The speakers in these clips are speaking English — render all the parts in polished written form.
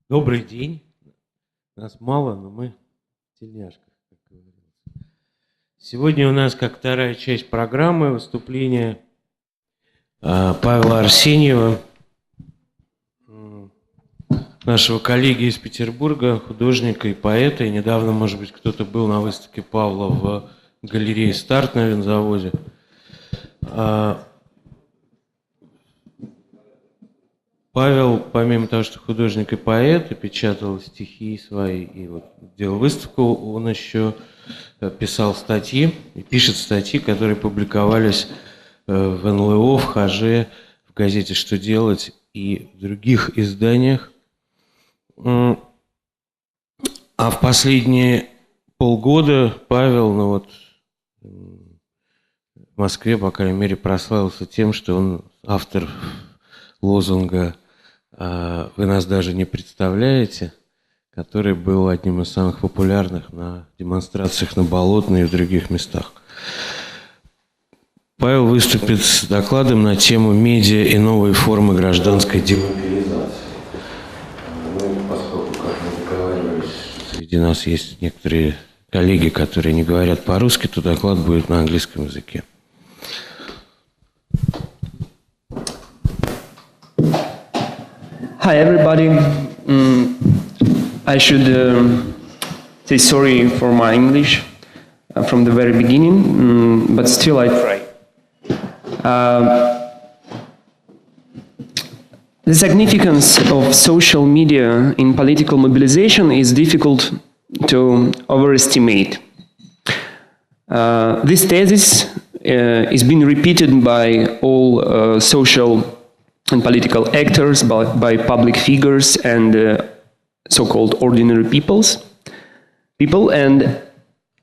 Добрый день. Нас мало, но мы в тельняшках, как говорится. Сегодня у нас, как вторая часть программы, выступление Павла Арсеньева, нашего коллеги из Петербурга, художника и поэта. И недавно, может быть, кто-то был на выставке Павла в галерее «Старт» на винзаводе. Павел, помимо того, что художник и поэт, и печатал стихи свои, и вот делал выставку, он еще писал статьи, и пишет статьи, которые публиковались в НЛО, в ХЖ, в газете «Что делать» и в других изданиях. А в последние полгода Павел, в Москве, по крайней мере, прославился тем, что он автор лозунга «Вы нас даже не представляете», который был одним из самых популярных на демонстрациях на Болотной и в других местах. Павел выступит с докладом на тему «Медиа и новые формы гражданской демобилизации». Поскольку, как мы договаривались, среди нас есть некоторые коллеги, которые не говорят по-русски, то доклад будет на английском языке. Hi everybody. I should say sorry for my English from the very beginning, but still I try. The significance of social media in political mobilization is difficult to overestimate. This thesis is being repeated by all social and political actors, by public figures and so-called ordinary people, and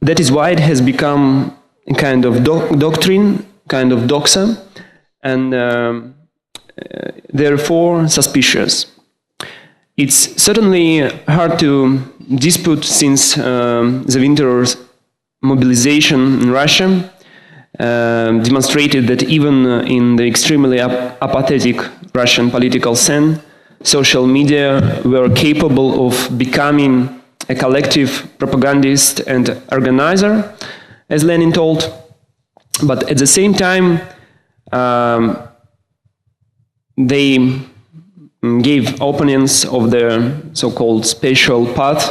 that is why it has become a kind of doctrine, kind of doxa, and therefore suspicious. It's certainly hard to dispute since the winter's mobilization in Russia demonstrated that even in the extremely apathetic Russian political scene, social media were capable of becoming a collective propagandist and organizer, as Lenin told. But at the same time, they gave opponents of the so-called special path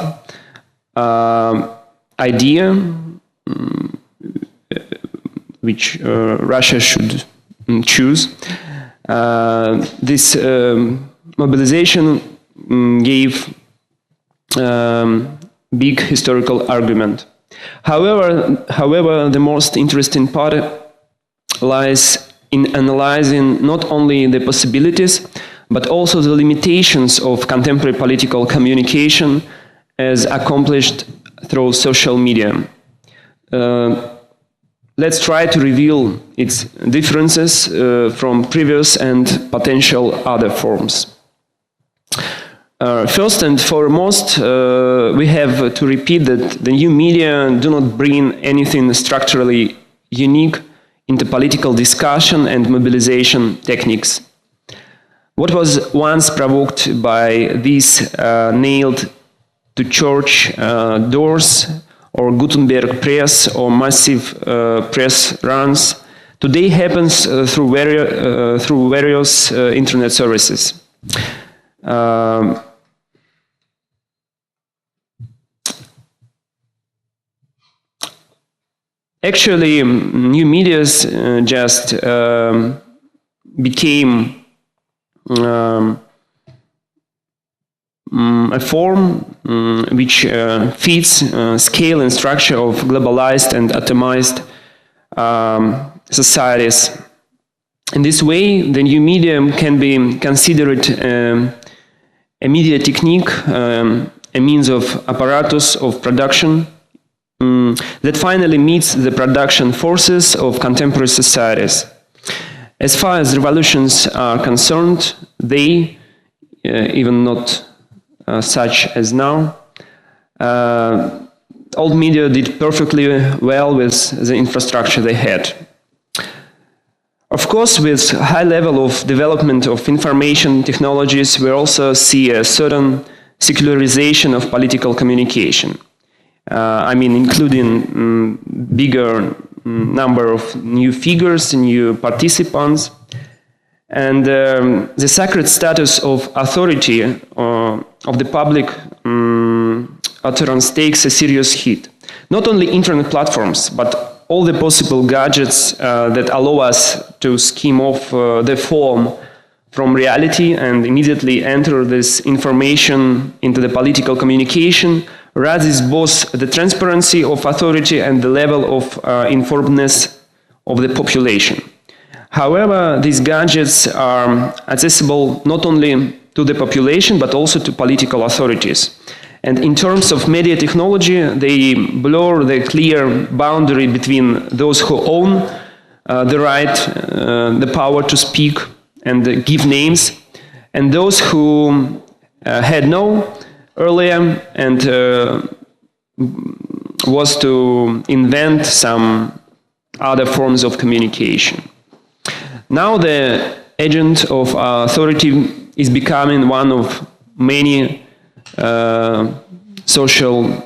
idea which Russia should choose. This mobilization gave big historical argument. However, the most interesting part lies in analyzing not only the possibilities, but also the limitations of contemporary political communication as accomplished through social media. Let's try to reveal its differences from previous and potential other forms. First and foremost, we have to repeat that the new media do not bring anything structurally unique into political discussion and mobilization techniques. What was once provoked by these nailed to church doors or Gutenberg press or massive press runs today happens through various internet services. Actually, new medias just became a form which fits scale and structure of globalized and atomized societies. In this way, the new medium can be considered a media technique, a means of apparatus of production that finally meets the production forces of contemporary societies. As far as revolutions are concerned, they, even not such as now, old media did perfectly well with the infrastructure they had. Of course, with high level of development of information technologies, we also see a certain secularization of political communication. Including bigger number of new figures, new participants, and the sacred status of authority of the public utterance takes a serious hit. Not only internet platforms, but all the possible gadgets that allow us to skim off the form from reality and immediately enter this information into the political communication raises both the transparency of authority and the level of informedness of the population. However, these gadgets are accessible not only to the population but also to political authorities. And in terms of media technology, they blur the clear boundary between those who own the right, the power to speak and give names, and those who had no earlier and was to invent some other forms of communication. Now the agent of authority is becoming one of many social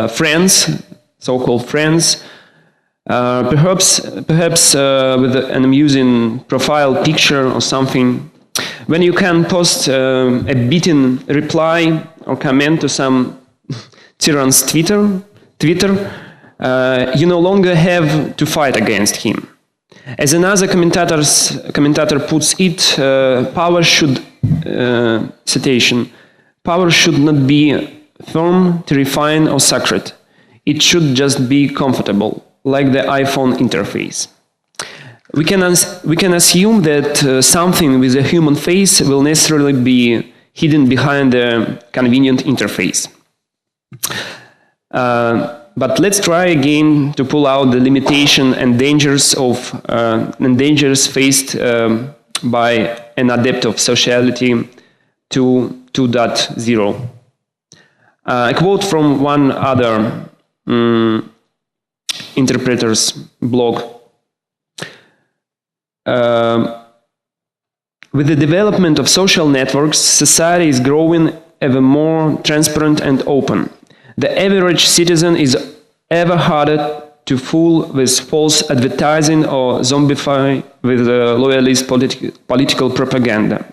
friends, so-called friends, perhaps with an amusing profile picture or something. When you can post a beaten reply or comment to some tyrant's Twitter, you no longer have to fight against him. As another commentator puts it, power should, citation, power should not be firm, terrifying, or sacred. It should just be comfortable, like the iPhone interface. We can assume that something with a human face will necessarily be hidden behind a convenient interface. But let's try again to pull out the limitation and dangers faced by an adept of sociality 2.0. A quote from one other interpreter's blog. With the development of social networks, society is growing ever more transparent and open. The average citizen is ever harder to fool with false advertising or zombify with loyalist political propaganda.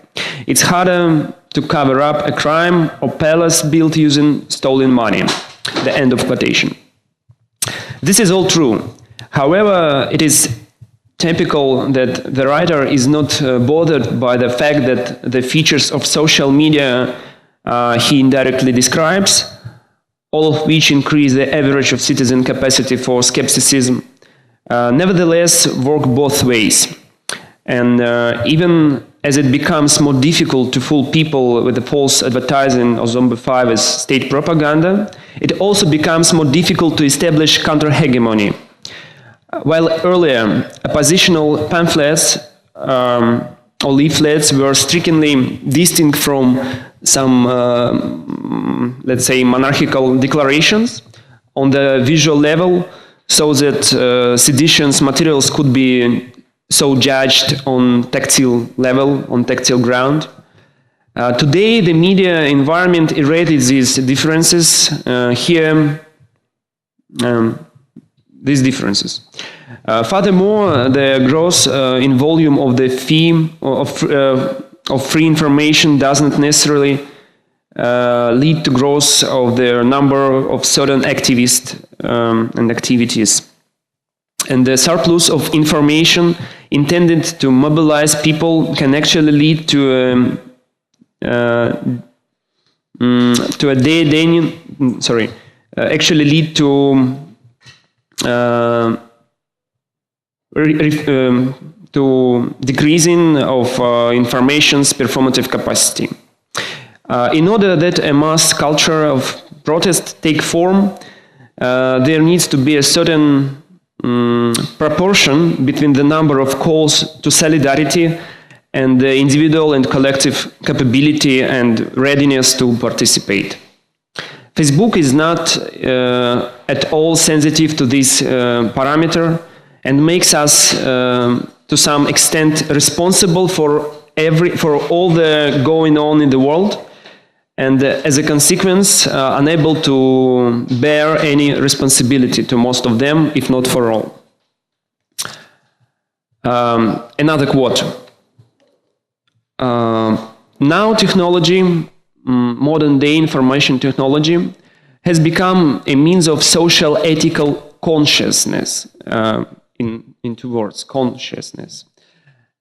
It's harder to cover up a crime or palace built using stolen money. The end of quotation. This is all true. However, it is typical that the writer is not bothered by the fact that the features of social media he indirectly describes, all of which increase the average of citizen capacity for skepticism, nevertheless work both ways. And even as it becomes more difficult to fool people with the false advertising or zombify with state propaganda, it also becomes more difficult to establish counter-hegemony. While earlier, oppositional pamphlets or leaflets were strikingly distinct from some, let's say, monarchical declarations on the visual level, so that seditions materials could be so judged on tactile level, on tactile ground. Today, the media environment erases these differences. These differences. Furthermore, the growth in volume of the fee of free information doesn't necessarily lead to growth of the number of certain activists and activities. And the surplus of information intended to mobilize people can actually lead to to decreasing of information's performative capacity. In order that a mass culture of protest take form, there needs to be a certain proportion between the number of calls to solidarity and the individual and collective capability and readiness to participate. Facebook is not at all sensitive to this parameter and makes us to some extent responsible for all the going on in the world, and as a consequence, unable to bear any responsibility to most of them, if not for all. Another quote. Now technology, modern day information technology, has become a means of social ethical consciousness, in two words, consciousness.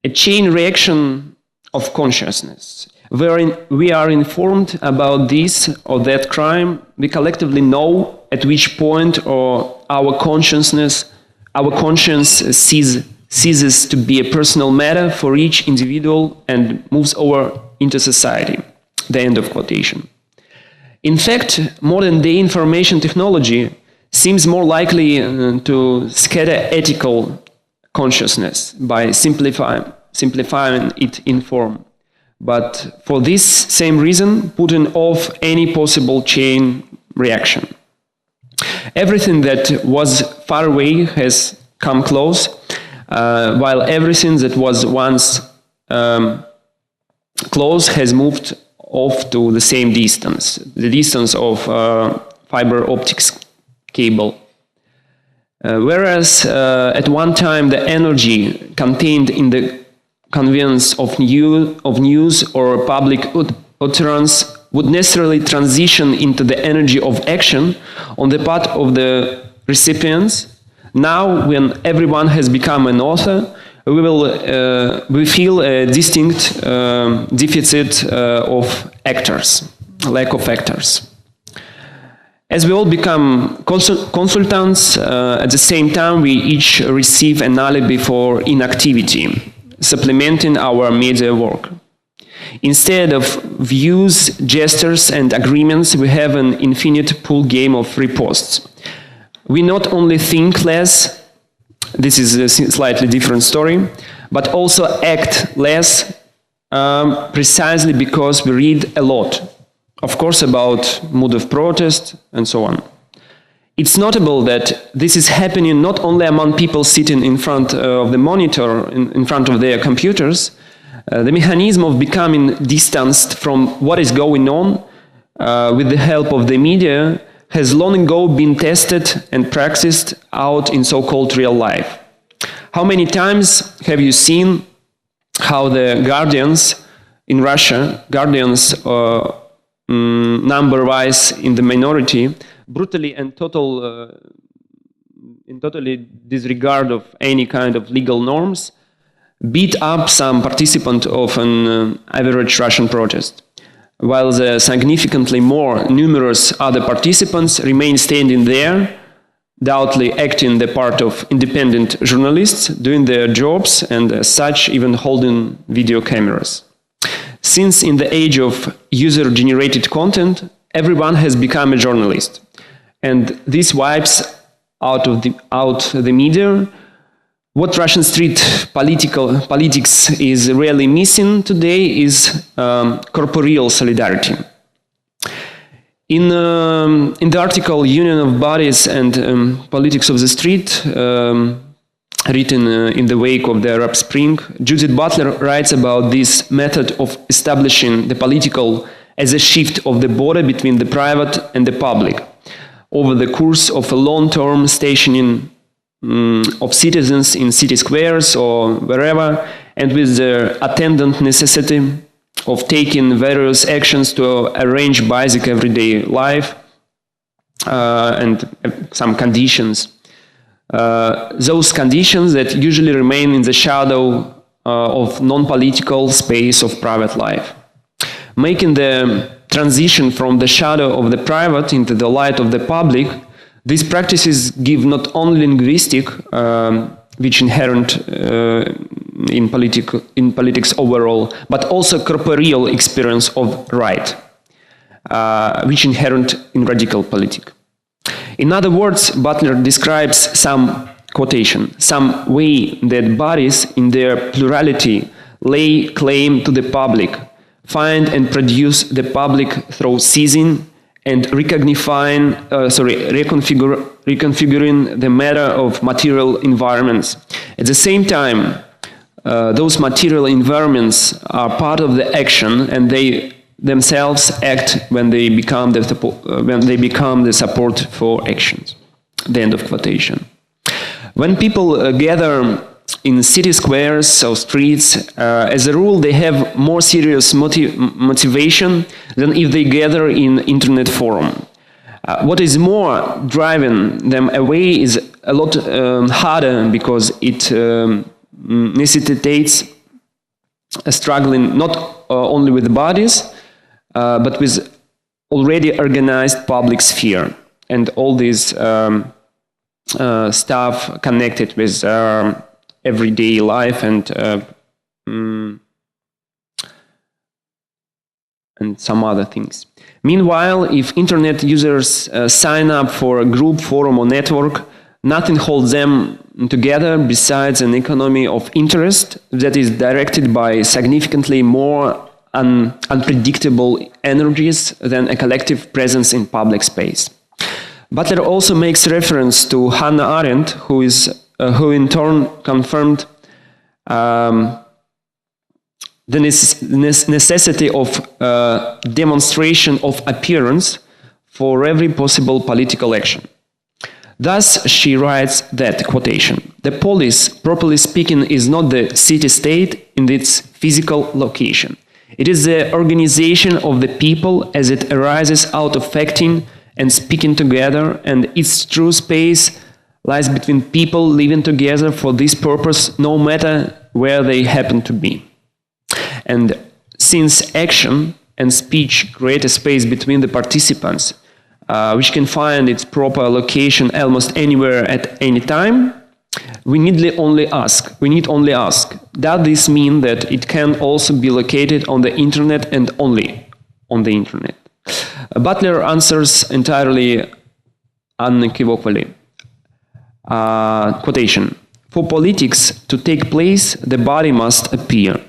A chain reaction of consciousness. Wherein we are informed about this or that crime, we collectively know at which point our conscience ceases to be a personal matter for each individual and moves over into society. The end of quotation. In fact, modern day information technology seems more likely to scatter ethical consciousness by simplifying it in form. But for this same reason, putting off any possible chain reaction. Everything that was far away has come close, while everything that was once close has moved off to the same distance, the distance of fiber optics cable. Whereas at one time the energy contained in the conveyance of news or public utterance would necessarily transition into the energy of action on the part of the recipients. Now, when everyone has become an author, we feel a distinct deficit of actors, lack of actors. As we all become consultants, at the same time we each receive an alibi for inactivity, supplementing our media work. Instead of views, gestures and agreements, we have an infinite pool game of reposts. We not only think less, this is a slightly different story, but also act less precisely because we read a lot, of course about mood of protest and so on. It's notable that this is happening not only among people sitting in front of the monitor, in front of their computers. The mechanism of becoming distanced from what is going on with the help of the media has long ago been tested and practiced out in so-called real life. How many times have you seen how the guardians in Russia, guardians number-wise in the minority, brutally and totally disregard of any kind of legal norms, beat up some participant of an average Russian protest, while the significantly more numerous other participants remain standing there, doubtly acting the part of independent journalists, doing their jobs, and as such even holding video cameras. Since in the age of user-generated content, everyone has become a journalist, and this wipes out the media. What Russian street politics is really missing today is corporeal solidarity. In the article "Union of Bodies and Politics of the Street," written in the wake of the Arab Spring, Judith Butler writes about this method of establishing the political as a shift of the border between the private and the public over the course of a long-term stationing of citizens in city squares or wherever, and with the attendant necessity of taking various actions to arrange basic everyday life and some conditions. Those conditions that usually remain in the shadow of non-political space of private life. Making the transition from the shadow of the private into the light of the public, these practices give not only linguistic, which inherent in politics overall, but also corporeal experience of right, which inherent in radical politics. In other words, Butler describes some way that bodies in their plurality lay claim to the public, find and produce the public through seizing and reconfiguring the matter of material environments. At the same time, those material environments are part of the action, and they themselves act when they become the support for actions. The end of quotation. When people gather in city squares or streets, as a rule, they have more serious motivation than if they gather in internet forum. What is more driving them away is a lot harder, because it necessitates a struggling not only with the bodies, but with already organized public sphere and all this stuff connected with everyday life and some other things. Meanwhile, if internet users sign up for a group, forum or network, nothing holds them together besides an economy of interest that is directed by significantly more unpredictable energies than a collective presence in public space. Butler also makes reference to Hannah Arendt, who in turn confirmed the necessity of demonstration of appearance for every possible political action. Thus, she writes that, quotation, "The polis, properly speaking, is not the city-state in its physical location. It is the organization of the people as it arises out of acting and speaking together, and its true space lies between people living together for this purpose, no matter where they happen to be. And since action and speech create a space between the participants, which can find its proper location almost anywhere at any time, we need only ask, does this mean that it can also be located on the internet and only on the internet?" Butler answers entirely unequivocally. Quotation, "For politics to take place, the body must appear.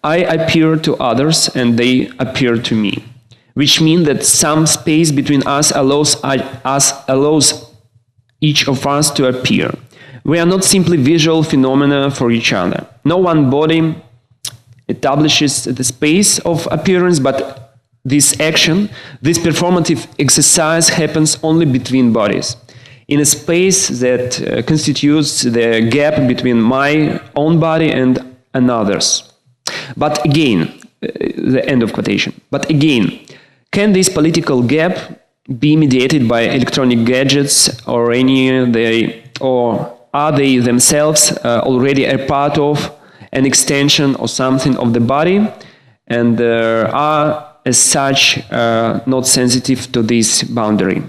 I appear to others and they appear to me, which means that some space between us allows each of us to appear. We are not simply visual phenomena for each other. No one body establishes the space of appearance, but this action, this performative exercise happens only between bodies, in a space that constitutes the gap between my own body and another's. But again," the end of quotation, "but again, can this political gap be mediated by electronic gadgets or are they themselves already a part of, an extension or something of the body, and are as such not sensitive to this boundary?"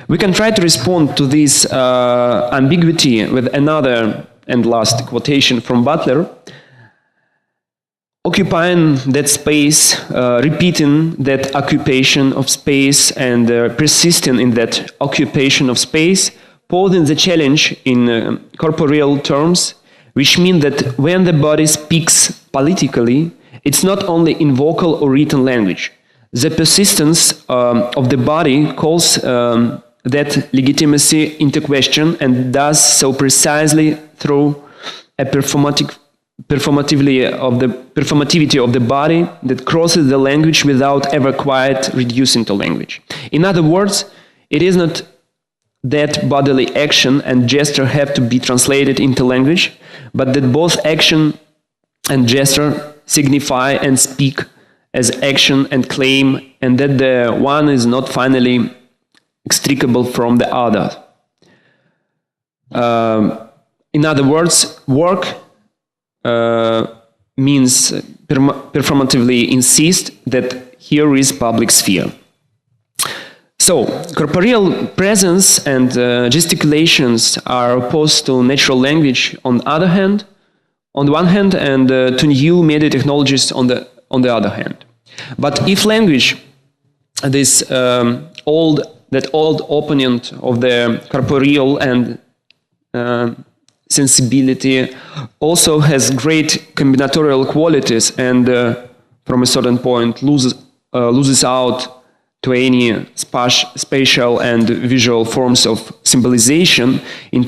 We can try to respond to this ambiguity with another and last quotation from Butler. "Occupying that space, repeating that occupation of space, and persisting in that occupation of space, posing the challenge in corporeal terms, which mean that when the body speaks politically, it's not only in vocal or written language. The persistence of the body calls that legitimacy into question, and does so precisely through a performativity of the body that crosses the language without ever quite reducing to language. In other words, it is not that bodily action and gesture have to be translated into language, but that both action and gesture signify and speak as action and claim, and that the one is not finally extricable from the other. In other words, work means performatively insist that here is public sphere. So, corporeal presence and gesticulations are opposed to natural language on the one hand, and to new media technologies on the other hand. But if language, this old opponent of the corporeal and sensibility, also has great combinatorial qualities, and from a certain point loses out to any spatial and visual forms of symbolization in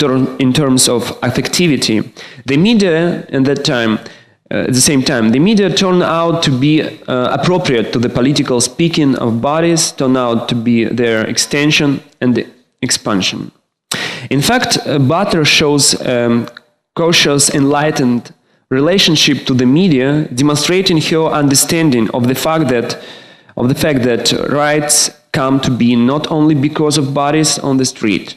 terms of affectivity. The media at that time at the same time, the media turn out to be appropriate to the political speaking of bodies, turn out to be their extension and expansion. In fact, Butter shows cautious, enlightened relationship to the media, demonstrating her understanding of the fact that rights come to be not only because of bodies on the street.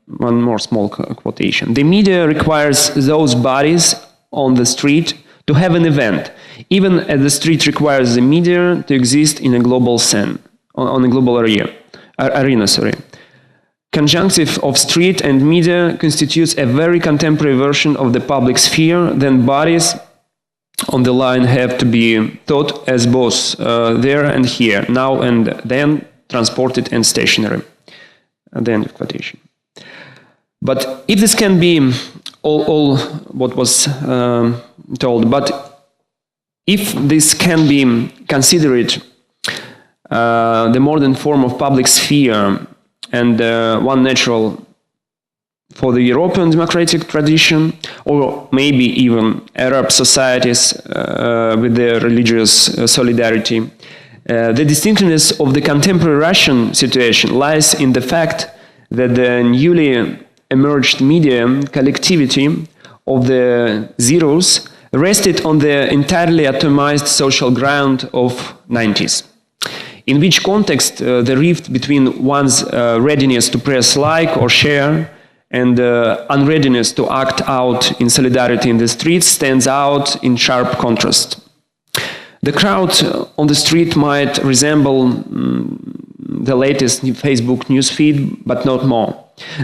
One more small quotation. The media requires those bodies on the street to have an event, even as the street requires the media to exist in a global scene, on a global arena. Conjunctive of street and media constitutes a very contemporary version of the public sphere. Then bodies on the line have to be thought as both there and here, now and then, transported and stationary. At the end of quotation. But if this can be all what was told, but if this can be considered the modern form of public sphere and one natural for the European democratic tradition, or maybe even Arab societies with their religious solidarity, the distinctiveness of the contemporary Russian situation lies in the fact that the newly emerged media collectivity of the zeros rested on the entirely atomized social ground of 90s, in which context the rift between one's readiness to press like or share and unreadiness to act out in solidarity in the streets stands out in sharp contrast. The crowd on the street might resemble the latest Facebook newsfeed, but not more.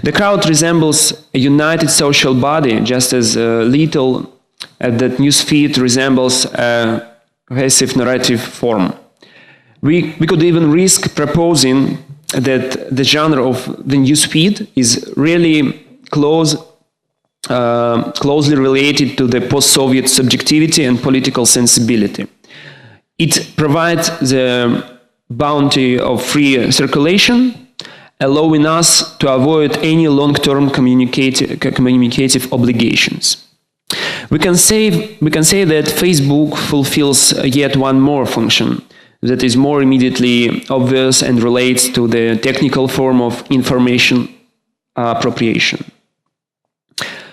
The crowd resembles a united social body, just as little as that newsfeed resembles a cohesive narrative form. We could even risk proposing that the genre of the newsfeed is really closely related to the post-Soviet subjectivity and political sensibility. It provides the bounty of free circulation, allowing us to avoid any long-term communicative obligations. We can say that Facebook fulfills yet one more function that is more immediately obvious and relates to the technical form of information appropriation.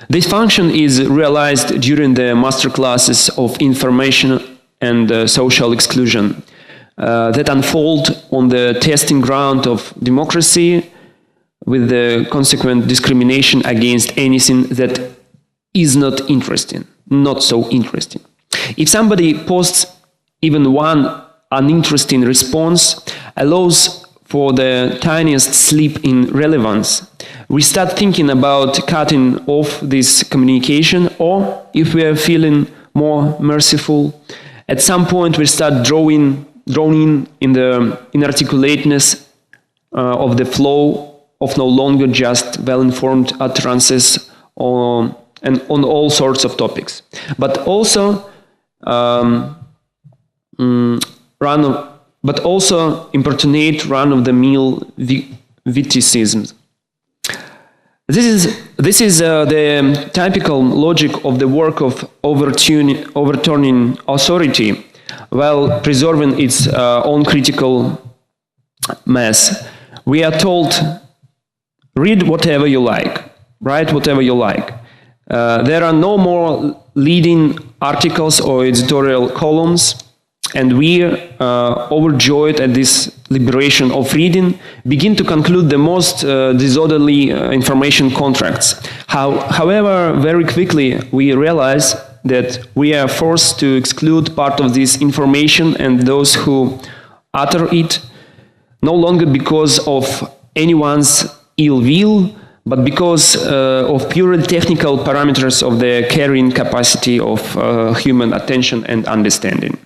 This function is realized during the masterclasses of information and social exclusion that unfold on the testing ground of democracy, with the consequent discrimination against anything that is not so interesting. If somebody posts even one uninteresting response, allows for the tiniest slip in relevance, we start thinking about cutting off this communication, or if we are feeling more merciful, at some point we start drawn in the inarticulateness of the flow of no longer just well-informed utterances on all sorts of topics, but also importunate run-of-the-mill witticisms. This is the typical logic of the work of overturning authority while preserving its own critical mass. We are told, read whatever you like, write whatever you like. There are no more leading articles or editorial columns, and we, overjoyed at this liberation of reading, begin to conclude the most disorderly information contracts. However, very quickly we realize that we are forced to exclude part of this information and those who utter it, no longer because of anyone's ill will, but because of purely technical parameters of the carrying capacity of human attention and understanding.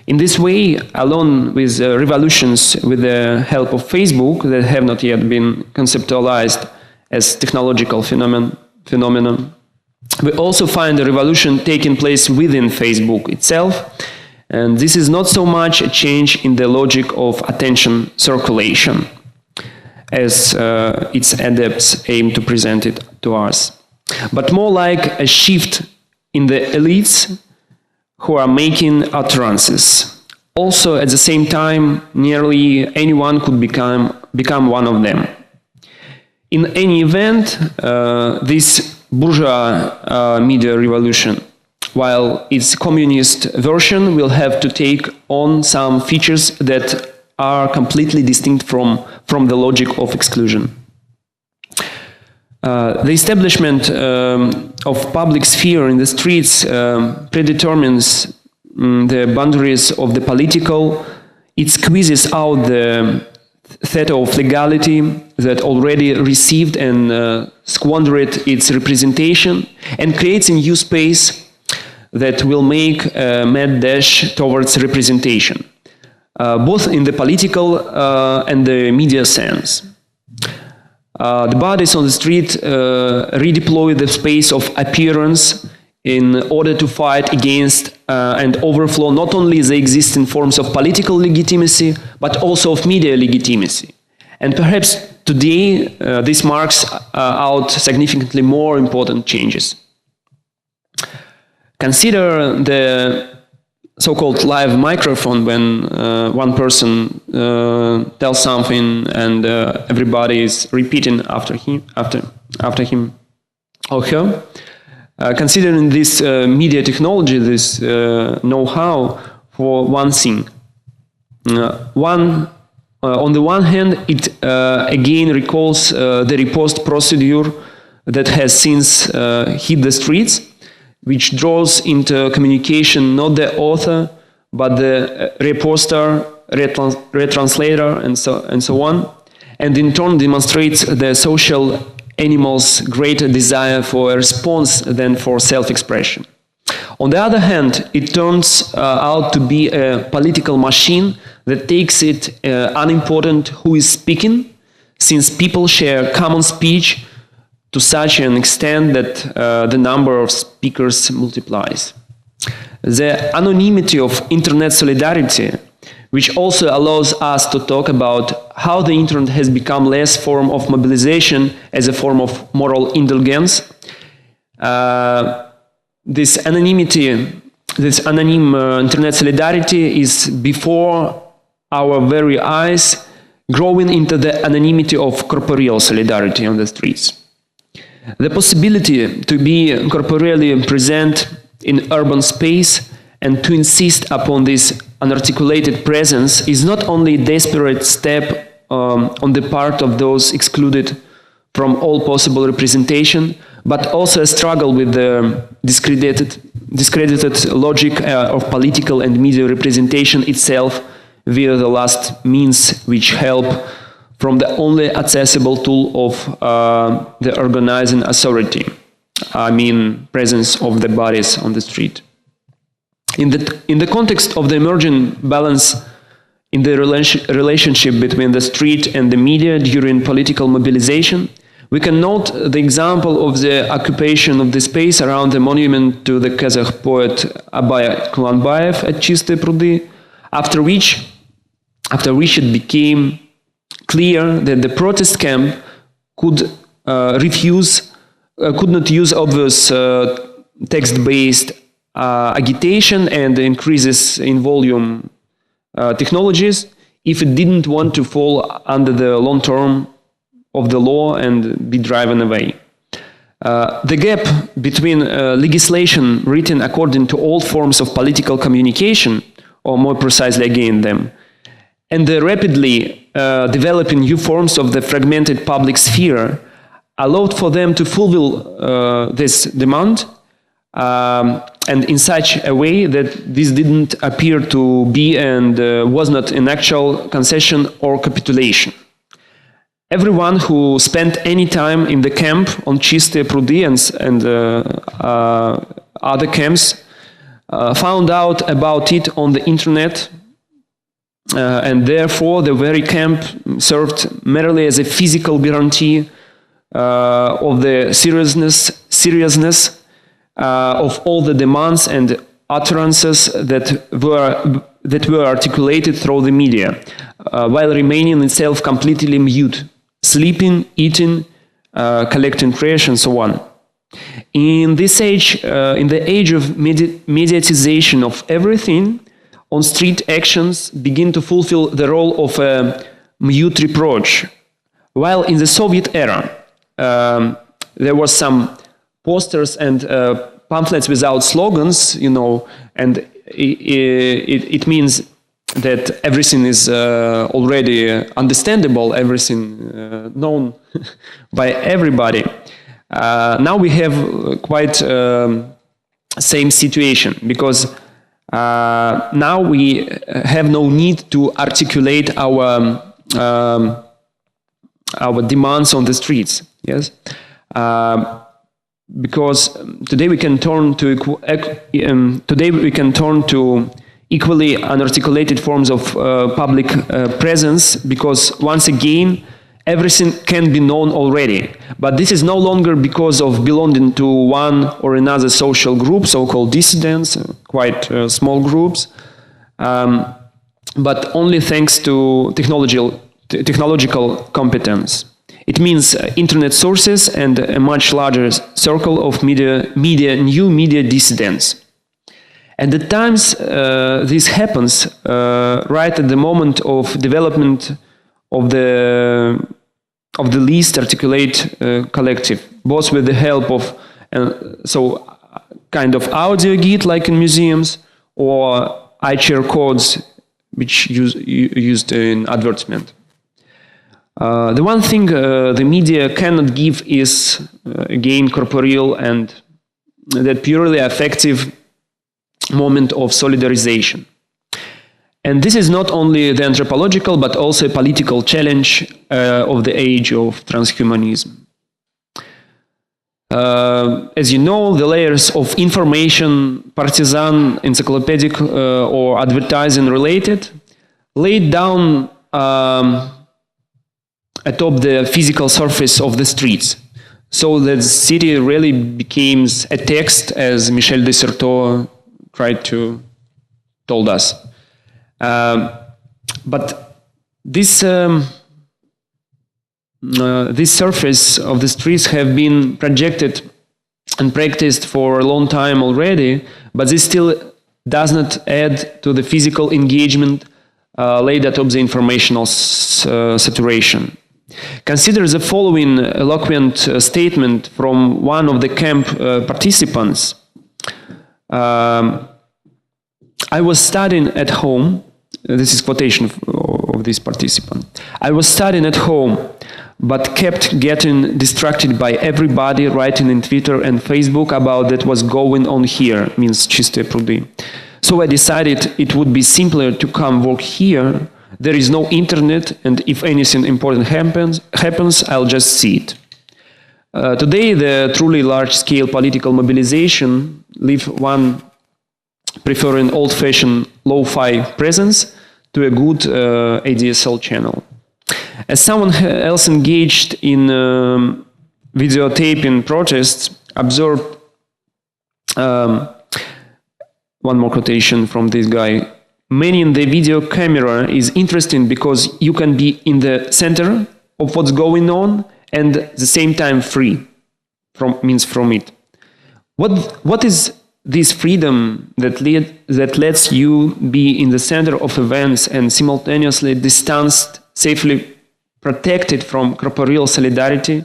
In this way, along with revolutions with the help of Facebook that have not yet been conceptualized as technological phenomenon, we also find a revolution taking place within Facebook itself, and this is not so much a change in the logic of attention circulation, as its adepts aim to present it to us, but more like a shift in the elites who are making utterances. Also, at the same time, nearly anyone could become one of them. In any event, this bourgeois media revolution, while its communist version will have to take on some features that are completely distinct from the logic of exclusion. The establishment of public sphere in the streets predetermines the boundaries of the political. It squeezes out the theater of legality that already received and squandered its representation, and creates a new space that will make a mad dash towards representation, both in the political and the media sense. The bodies on the street redeploy the space of appearance in order to fight against and overflow not only the existing forms of political legitimacy, but also of media legitimacy. And perhaps today this marks out significantly more important changes. Consider the so-called live microphone when one person tells something and everybody is repeating after him or her. Considering this media technology, this know-how for one thing. On the one hand, it again recalls the riposte procedure that has since hit the streets, which draws into communication not the author, but the reposter, retranslator, and so on, and in turn demonstrates the social animal's greater desire for a response than for self-expression. On the other hand, it turns out to be a political machine that takes it unimportant who is speaking, since people share common speech to such an extent that the number of speakers multiplies. The anonymity of internet solidarity, which also allows us to talk about how the internet has become less form of mobilization as a form of moral indulgence. This anonymity, this anonymous internet solidarity is before our very eyes growing into the anonymity of corporeal solidarity on the streets. The possibility to be corporeally present in urban space and to insist upon this unarticulated presence is not only a desperate step on the part of those excluded from all possible representation, but also a struggle with the discredited logic of political and media representation itself via the last means which help from the only accessible tool of the organizing authority, I mean presence of the bodies on the street. In the context of the emerging balance in the relationship between the street and the media during political mobilization, we can note the example of the occupation of the space around the monument to the Kazakh poet Abay Kulanbayev at Чистые пруды, after which it became clear that the protest camp could not use obvious text-based agitation and increases in volume technologies if it didn't want to fall under the long term of the law and be driven away. The gap between legislation written according to old forms of political communication, or more precisely again them, and the rapidly developing new forms of the fragmented public sphere allowed for them to fulfill this demand and in such a way that this didn't appear to be and was not an actual concession or capitulation. Everyone who spent any time in the camp on Чистые пруды and other camps found out about it on the internet, and therefore the very camp served merely as a physical guarantee of the seriousness of all the demands and utterances that were articulated through the media, while remaining itself completely mute, sleeping, eating, collecting trash, and so on. In this age, in the age of mediatization of everything, on-street actions begin to fulfill the role of a mute reproach. While in the Soviet era, there was some posters and pamphlets without slogans, you know, and it means that everything is already understandable, everything known by everybody. Now we have quite same situation, because now we have no need to articulate our demands on the streets. Yes, because today we can turn to equally unarticulated forms of public presence, because once again everything can be known already. But this is no longer because of belonging to one or another social group, so-called dissidents, quite small groups, but only thanks to technological competence. It means internet sources and a much larger circle of new media dissidents. And at times this happens right at the moment of development of the least articulate collective, both with the help of so kind of audio guide like in museums, or iChair codes which used in advertisement. The one thing the media cannot give is again corporeal and that purely affective moment of solidarization. And this is not only the anthropological but also a political challenge of the age of transhumanism. As you know, the layers of information, partisan, encyclopedic or advertising related, laid down atop the physical surface of the streets, so that the city really becomes a text, as Michel de Certeau tried to told us. But this this surface of the streets have been projected and practiced for a long time already, but this still does not add to the physical engagement laid atop the informational saturation. Consider the following eloquent statement from one of the camp participants. I was studying at home. This is quotation of this participant. I was studying at home, but kept getting distracted by everybody writing in Twitter and Facebook about that was going on here, means Чистые пруды. So I decided it would be simpler to come work here. There is no internet, and if anything important happens, I'll just see it. Today, the truly large-scale political mobilization leave one preferring old-fashioned lo-fi presence to a good ADSL channel. As someone else engaged in videotaping protests observed, one more quotation from this guy, manning the video camera is interesting because you can be in the center of what's going on and at the same time free from it. What is this freedom that lets you be in the center of events and simultaneously distanced, safely protected from corporeal solidarity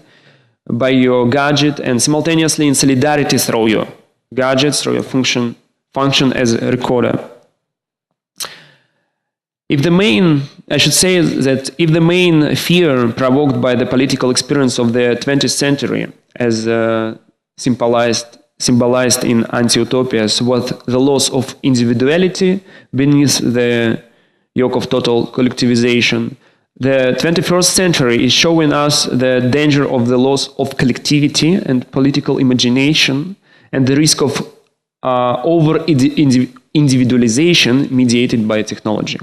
by your gadget, and simultaneously in solidarity through your gadgets, through your function as a recorder? I should say that if the main fear provoked by the political experience of the 20th century, as symbolized in anti-utopias, was the loss of individuality beneath the yoke of total collectivization, the 21st century is showing us the danger of the loss of collectivity and political imagination and the risk of over-individualization mediated by technology.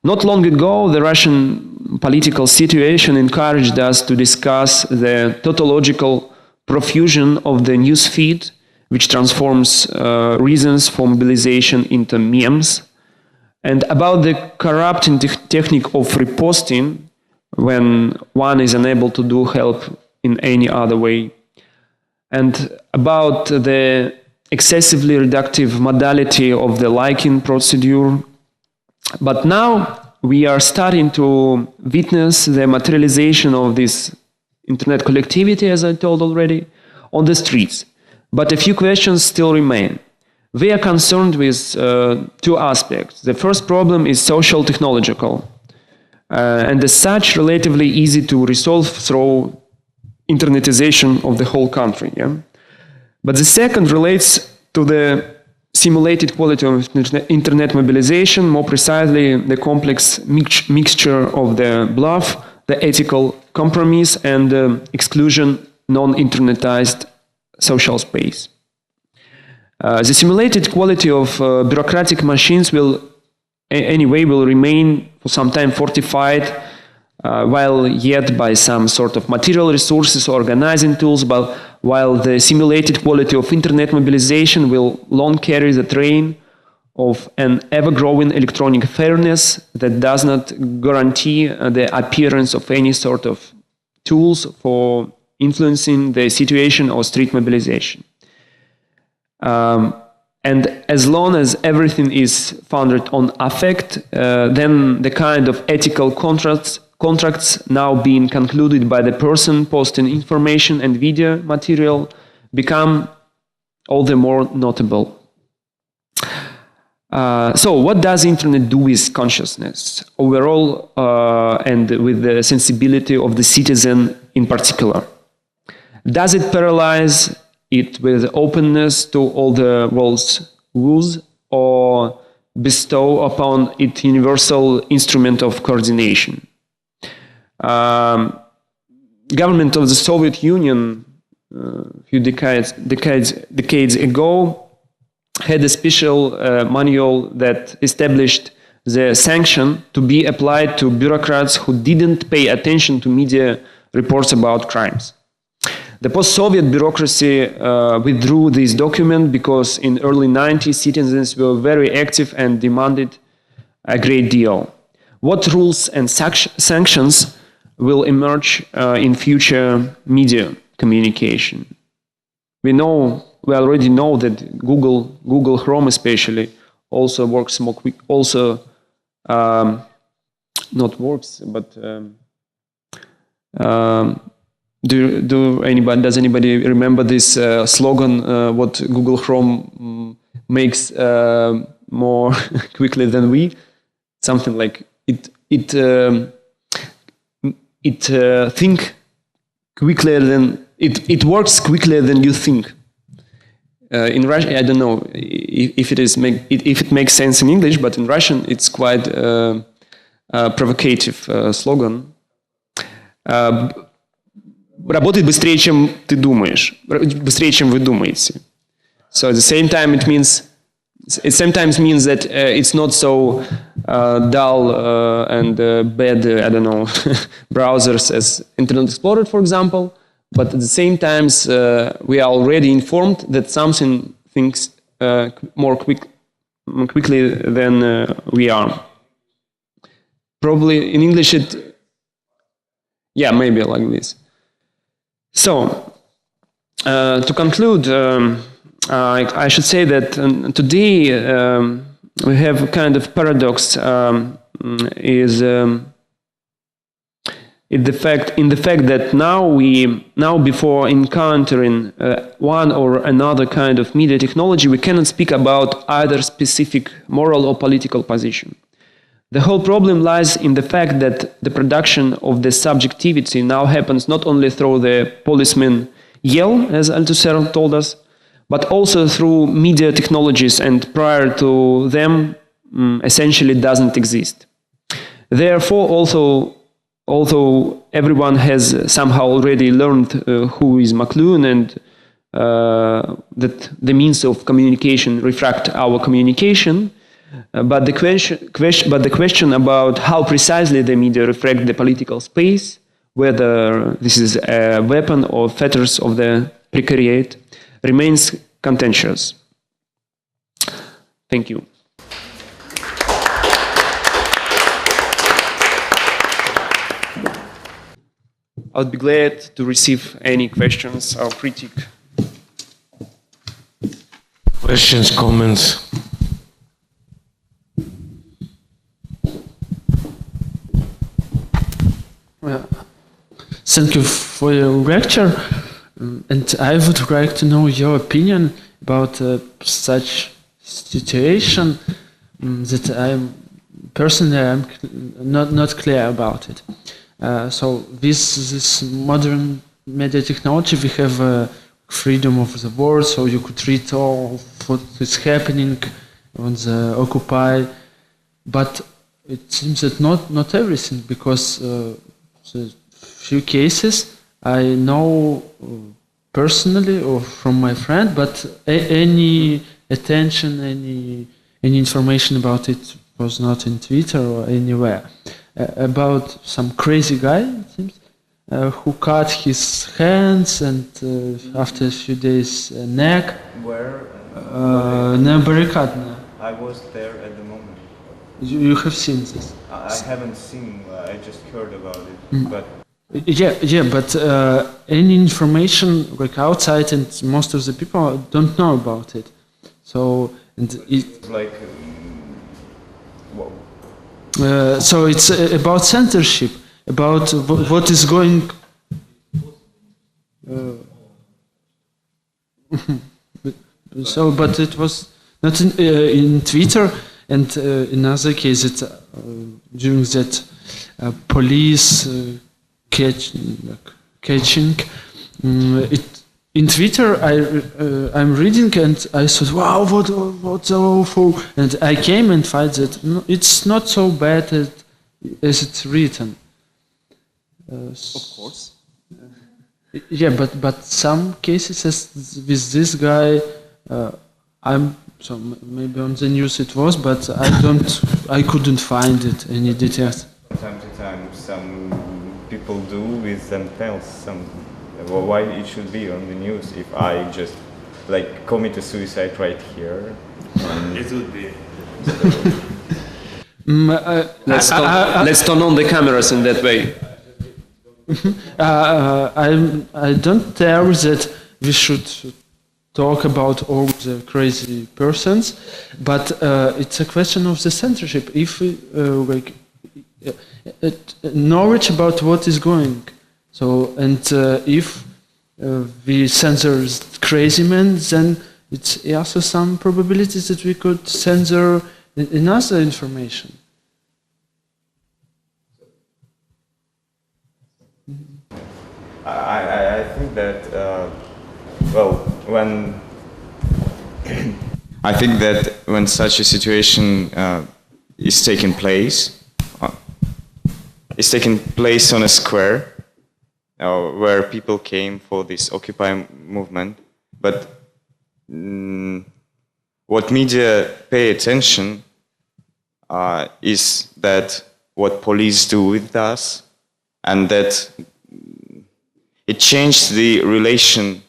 Not long ago, the Russian political situation encouraged us to discuss the tautological profusion of the newsfeed, which transforms reasons for mobilization into memes, and about the corrupting technique of reposting when one is unable to do help in any other way. and about the excessively reductive modality of the liking procedure. But now we are starting to witness the materialization of this internet collectivity, as I told already, on the streets. But a few questions still remain. We are concerned with two aspects. The first problem is social technological, and as such relatively easy to resolve through internetization of the whole country. Yeah? But the second relates to the simulated quality of internet mobilization, more precisely the complex mixture of the bluff, the ethical compromise, and the exclusion non-internetized social space. The simulated quality of bureaucratic machines will remain for some time fortified, while yet by some sort of material resources or organizing tools, but while the simulated quality of internet mobilization will long carry the train of an ever-growing electronic fairness that does not guarantee the appearance of any sort of tools for influencing the situation or street mobilization. And as long as everything is founded on affect, then the kind of ethical contracts now being concluded by the person posting information and video material become all the more notable. So what does internet do with consciousness overall and with the sensibility of the citizen in particular? Does it paralyze it with openness to all the world's rules, or bestow upon it universal instrument of coordination? Government of the Soviet Union a few decades ago had a special manual that established the sanction to be applied to bureaucrats who didn't pay attention to media reports about crimes. The post-Soviet bureaucracy withdrew this document because in early 90s citizens were very active and demanded a great deal. What rules and sanctions will emerge in future media communication? We already know that Google Chrome especially also works more quick. Not works, but does anybody remember this slogan? What Google Chrome makes more quickly than we? Something like it think quicker than it works quicker than you think. In Russian, I don't know if it makes sense in English, but in Russian it's quite a provocative slogan. Работает быстрее, чем ты думаешь, быстрее, чем вы думаете. So at the same time, it sometimes means that it's not so dull and bad, I don't know, browsers as Internet Explorer, for example. But at the same time, we are already informed that something thinks more quickly than we are. Probably in English maybe like this. So, to conclude, I should say that today we have a kind of paradox in the fact that now before encountering one or another kind of media technology, we cannot speak about either specific moral or political position. The whole problem lies in the fact that the production of the subjectivity now happens not only through the policeman yell, as Althusser told us, but also through media technologies, and prior to them essentially doesn't exist. Therefore, although everyone has somehow already learned who is McLuhan and that the means of communication refract our communication, but the question about how precisely the media reflect the political space, whether this is a weapon or fetters of the precariat, remains contentious. Thank you. I would be glad to receive any questions or critique Questions, comments? Thank you for your lecture, and I would like to know your opinion about such situation that I'm not clear about it. So with this modern media technology, we have freedom of the word, so you could read all what is happening on the Occupy, but it seems that not everything, because the few cases I know personally or from my friend, but any attention, any information about it was not in Twitter or anywhere. About some crazy guy, it seems, who cut his hands and after a few days neck. Where? На Баррикадная. I was there at the moment. You have seen this? I haven't seen. I just heard about it. But Yeah, but any information like outside, and most of the people don't know about it. So and it. like, whoa. So it's about censorship, about what is going. But it was not in Twitter, and in other cases during that police catching it. In Twitter, I'm reading and I thought, wow, what's so awful, and I came and found that it's not so bad as it's written. Of course. Yeah, but some cases as with this guy, so maybe on the news it was, but I couldn't find it any details. From time to time, some people do with themselves why it should be on the news if I just like commit a suicide right here. It would be. Let's turn on the cameras in that way. I don't tell that we should talk about all the crazy persons, but it's a question of the censorship. If we knowledge about what is going, so and if we censor crazy men, then it's also some probabilities that we could censor another information. I think that I think that when such a situation is taking place on a square where people came for this Occupy movement, but what media pay attention is that what police do with us, and that it changed the relation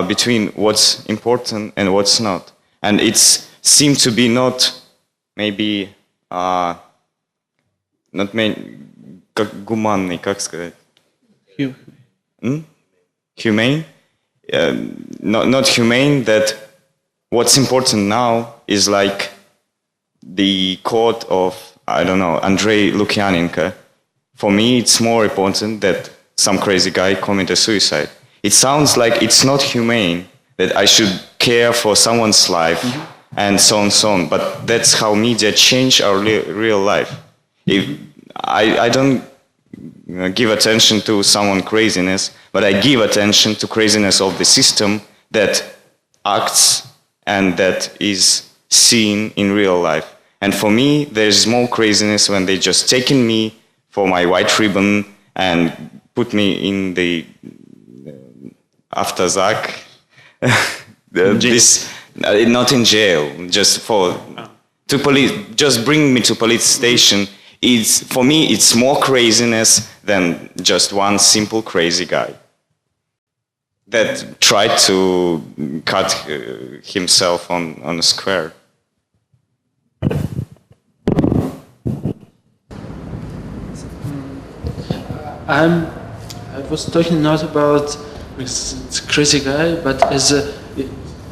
between what's important and what's not. And it seemed to be not maybe, гуманный, как сказать? Humane? Not humane, that what's important now is like the quote of, I don't know, Andrei Lukyanenko. For me, it's more important that some crazy guy committed suicide. It sounds like it's not humane that I should care for someone's life and so on, but that's how media change our real life. If I don't give attention to someone's craziness, but I give attention to craziness of the system that acts and that is seen in real life. And for me, there's more craziness when they just taken me for my white ribbon and put me in the Afterzak, not in jail, just to police, just bring me to police station. For me, it's more craziness than just one simple crazy guy that tried to cut himself on a square. I was talking not about this crazy guy, but as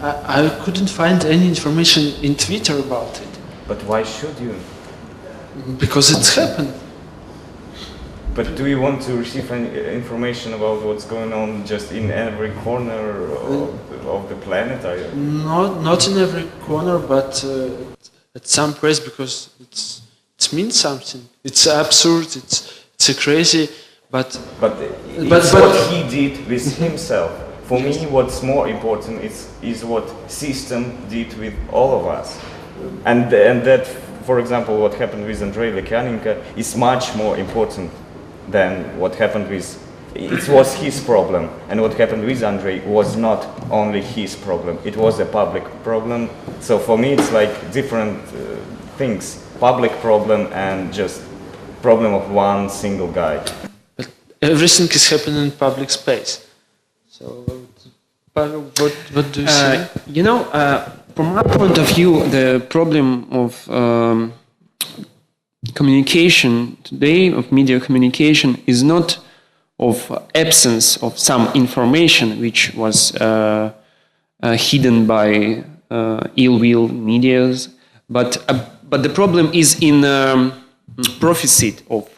I couldn't find any information in Twitter about it. But why should you? Because it's happened. But do you want to receive any information about what's going on just in every corner of the planet? Not in every corner, but at some place, because it means something. It's absurd. It's crazy, but what he did with himself. For me, what's more important is what system did with all of us, and that, for example, what happened with Andrei Lukyanenko is much more important than what happened with. It was his problem, and what happened with Andrei was not only his problem. It was a public problem. So for me, it's like different things: public problem and just problem of one single guy. But everything is happening in public space. So, Pavel, what do you see? From my point of view, the problem of communication today, of media communication, is not of absence of some information which was hidden by ill-will medias, but the problem is in proficit of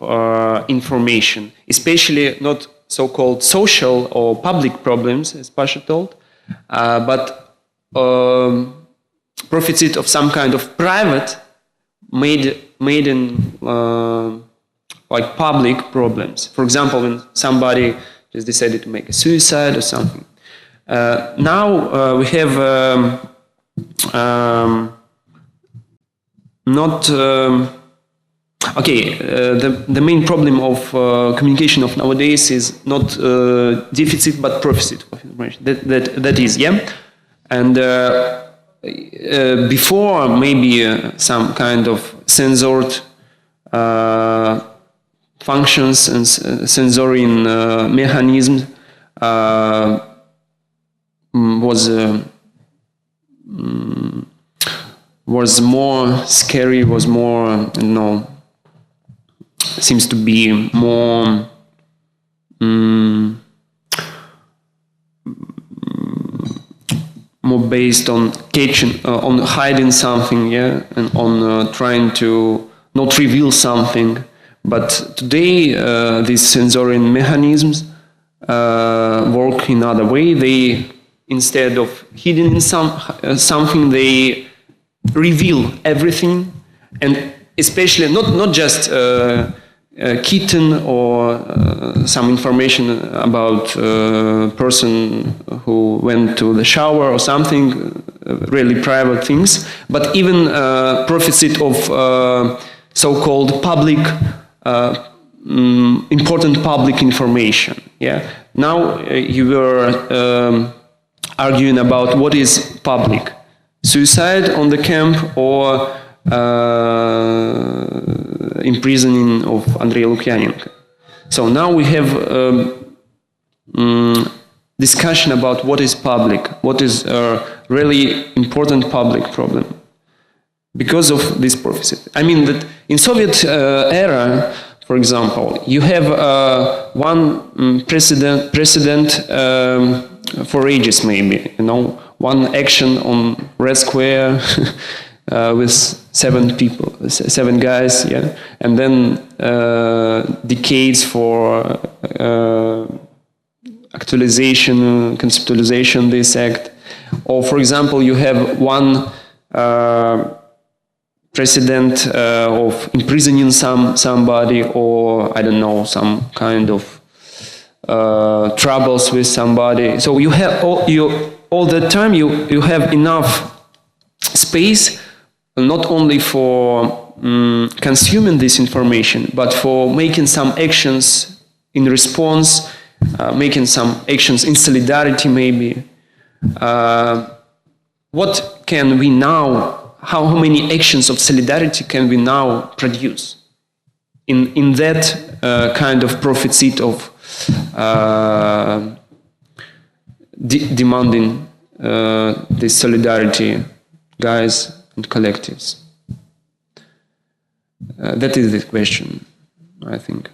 information, especially not so-called social or public problems, as Pasha told, but proficit of some kind of private made in like public problems. For example, when somebody just decided to make a suicide or something. Now we have the main problem of communication of nowadays is not deficit but proficit of information. That is, yeah. And before maybe some kind of censored functions and censoring mechanisms was more scary, was more, seems to be more more based on catching, on hiding something, yeah, and on trying to not reveal something. But today, these censoring mechanisms work in another way. They, instead of hiding in something, they reveal everything, and especially not just kitten or some information about a person who went to the shower or something, really private things, but even proficit of so-called public, important public information. Yeah. Now you were arguing about what is public: suicide on the camp or imprisoning of Andrei Lukyanenko. So now we have discussion about what is public, what is a really important public problem, because of this proficit. I mean that in Soviet era, for example, you have one precedent for ages, maybe, one action on Red Square with 7 people, 7 guys, yeah, and then decades for actualization, conceptualization this act. Or, for example, you have one precedent of imprisoning somebody, or I don't know, some kind of troubles with somebody. So you have all the time you have enough space, not only for consuming this information, but for making some actions in response, making some actions in solidarity, maybe. What can we now, how many actions of solidarity can we now produce in that kind of proficit of demanding this solidarity, guys and collectives? That is the question, I think.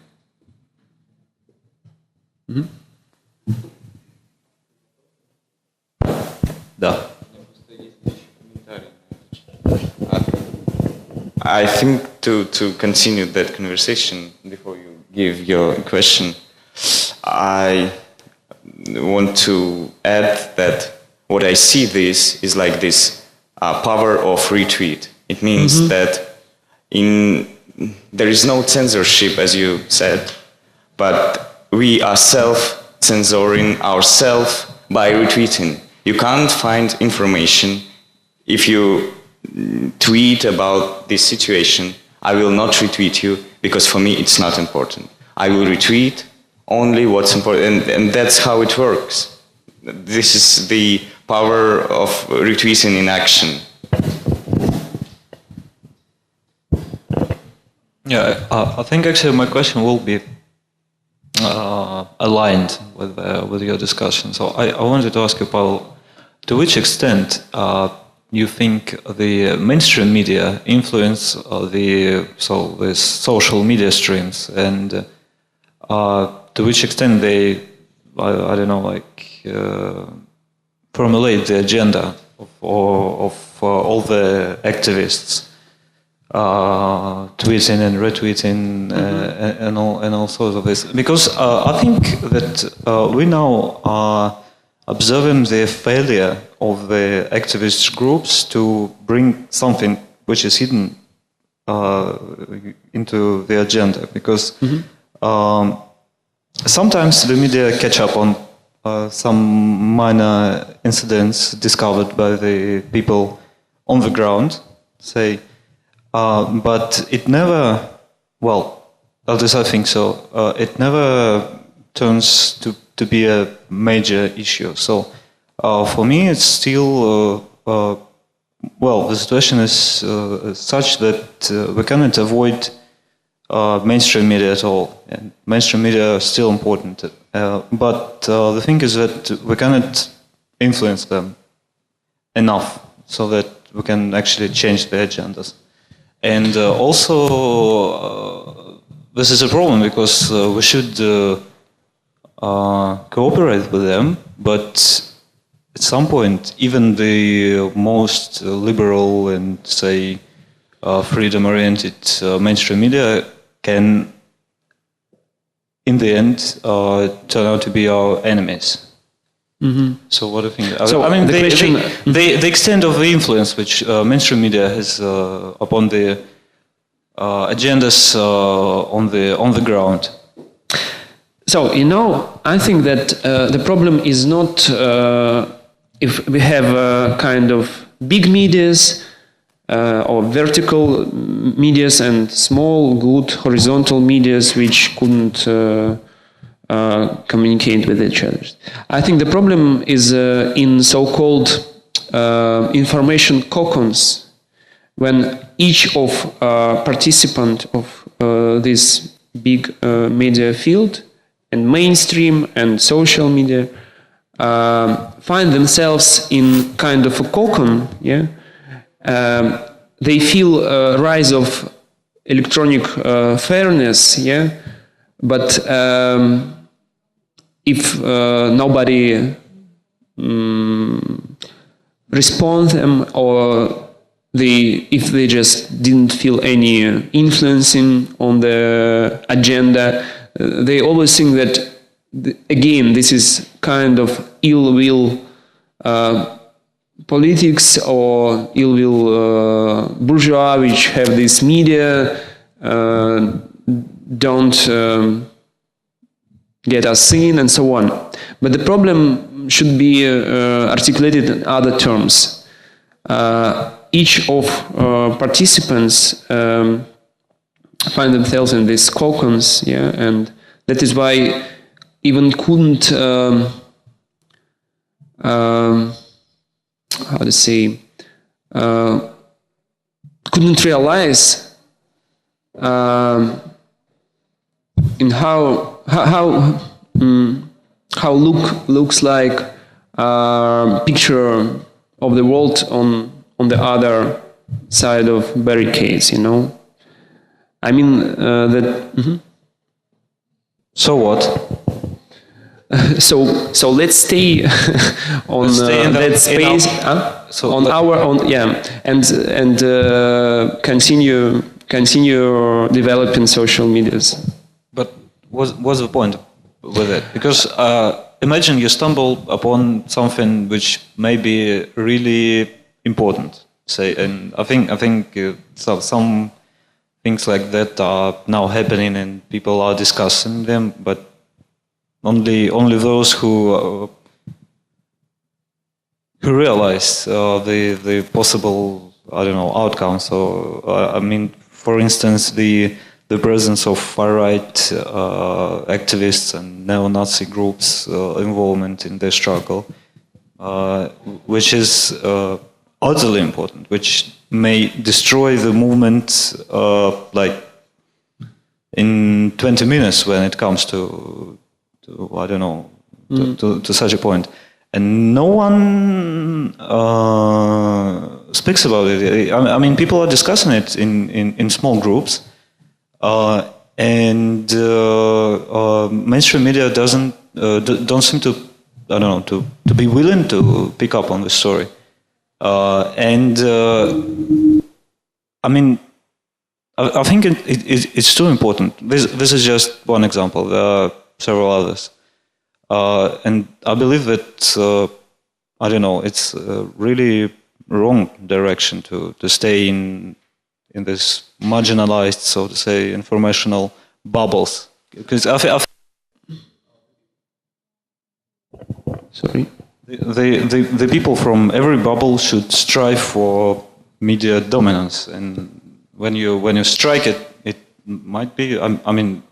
Да. I think to continue that conversation before you give your question, I want to add that what I see this is like this power of retweet. It means that there is no censorship, as you said, but we are self-censoring ourselves by retweeting. You can't find information if you tweet about this situation. I will not retweet you because for me it's not important. I will retweet only what's important, and that's how it works. This is the power of retweeting in action. Yeah, I think actually my question will be aligned with your discussion. So I wanted to ask you, Pavel, to which extent you think the mainstream media influence the social media streams, and to which extent they, I don't know, like formulate the agenda of all the activists, tweeting and retweeting and all sorts of this. Because I think that we now are observing the failure of the activist groups to bring something which is hidden into the agenda, because sometimes the media catch up on some minor incidents discovered by the people on the ground, say, but it never, well, at least I think so, it never turns to be a major issue. So for me it's still, well, the situation is such that we cannot avoid mainstream media at all. And mainstream media is still important. But the thing is that we cannot influence them enough so that we can actually change the agendas. And also, this is a problem because we should cooperate with them, but at some point, even the most liberal and, say, freedom-oriented mainstream media can, in the end, turn out to be our enemies. So what do you think? So I mean, the question, the extent of the influence which mainstream media has upon the agendas on the ground. So, you know, I think that the problem is not if we have kind of big medias or vertical medias and small, good horizontal medias which couldn't communicate with each other. I think the problem is in so-called information cocoons, when each of participant of this big media field and mainstream and social media find themselves in kind of a cocoon, yeah. They feel a rise of electronic fairness, yeah. But if nobody responds them, or if they just didn't feel any influencing on the agenda, they always think that, again, this is kind of ill will politics or ill will bourgeois which have this media, don't get us seen and so on. But the problem should be articulated in other terms. Each of participants find themselves in these cocoons, yeah, and that is why even couldn't how to say, couldn't realize in how looks like picture of the world on the other side of barricades, you know. I mean that. So what? So let's stay on stay in that space, on our own, and continue developing social medias. But what's the point with it? Because imagine you stumble upon something which may be really important, say, and I think some things like that are now happening and people are discussing them, but only those who realize the possible, I don't know, outcomes. So I mean, for instance, the presence of far-right activists and neo-Nazi groups' involvement in the struggle, which is utterly important, which may destroy the movement like in 20 minutes when it comes to I don't know, to such a point. And no one speaks about it. I mean, people are discussing it in small groups, and mainstream media don't seem to, I don't know, to be willing to pick up on this story. And I mean, I think it's too important. This is just one example. There are several others. And I believe that, I don't know, it's a really wrong direction to stay in this marginalized, so to say, informational bubbles. Because Sorry. The people from every bubble should strive for media dominance, and when you strike it, it might be. I mean,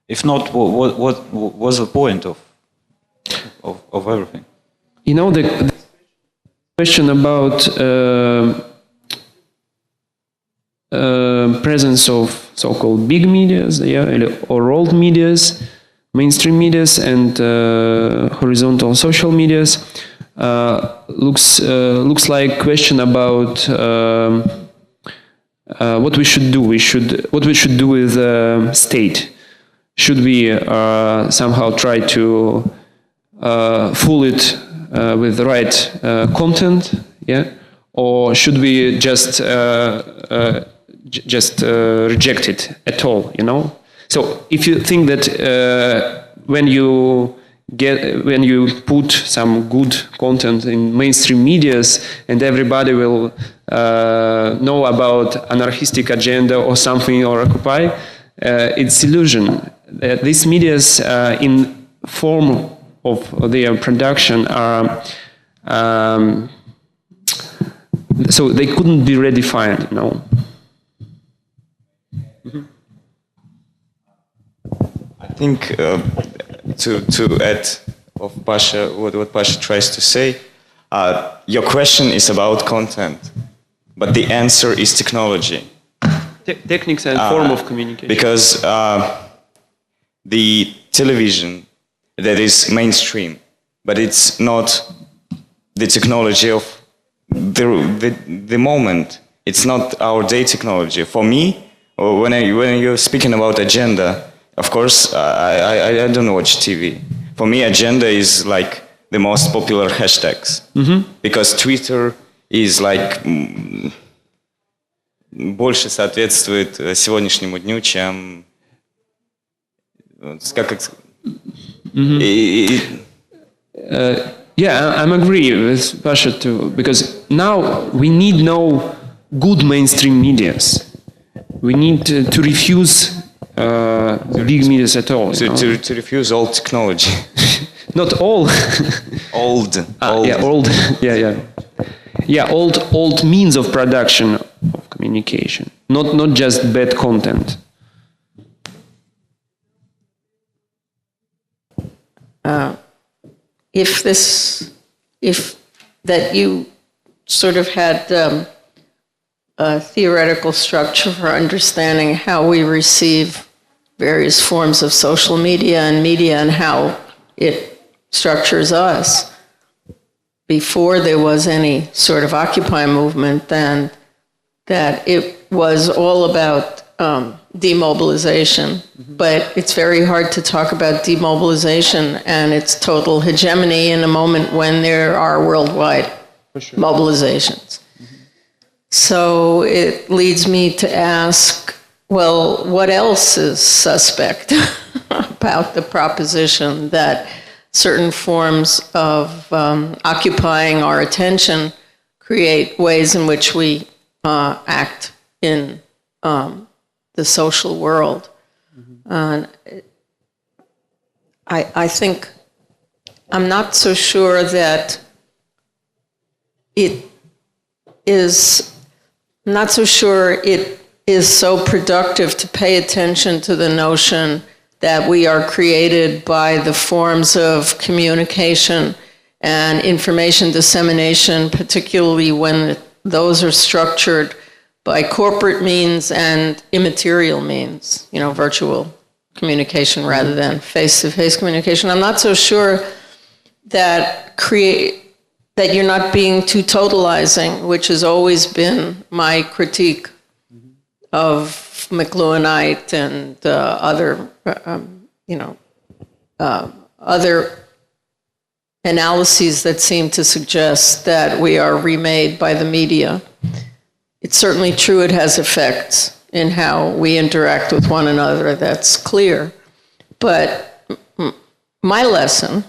if not, what was the point of everything? You know, the question about presence of so-called big medias, or old medias, mainstream medias, and horizontal social medias looks like question about what we should do. What we should do with the state. Should we somehow try to fool it with the right content, or should we just reject it at all? You know. So if you think that when you put some good content in mainstream medias and everybody will know about anarchistic agenda or something, or Occupy, it's illusion. These medias in form of their production are so they couldn't be redefined, you know. I think to add of Pasha, what Pasha tries to say, your question is about content, but the answer is technology. Techniques and form of communication. Because the television that is mainstream, but it's not the technology of the moment. It's not our day technology. For me, or when you're speaking about agenda, of course, I don't watch TV. For me, agenda is like the most popular hashtags. Because Twitter is like больше соответствует сегодняшнему дню, чем как yeah, I'm agree with Pasha too, because now we need no good mainstream medias. We need to refuse big medias at all. To refuse all technology. Not all. Old. Yeah, old. Yeah, old means of production of communication. Not just bad content. If that you sort of had a theoretical structure for understanding how we receive various forms of social media and how it structures us before there was any sort of Occupy movement, then that it was all about demobilization, but it's very hard to talk about demobilization and its total hegemony in a moment when there are worldwide mobilizations. So it leads me to ask, well, what else is suspect about the proposition that certain forms of occupying our attention create ways in which we act in the social world? And I think I'm not so sure that it is. I'm not so sure it is so productive to pay attention to the notion that we are created by the forms of communication and information dissemination, particularly when those are structured by corporate means and immaterial means, virtual communication rather than face-to-face communication. I'm not so sure that you're not being too totalizing, which has always been my critique of McLuhanite and other analyses that seem to suggest that we are remade by the media. It's certainly true it has effects in how we interact with one another, that's clear. But my lesson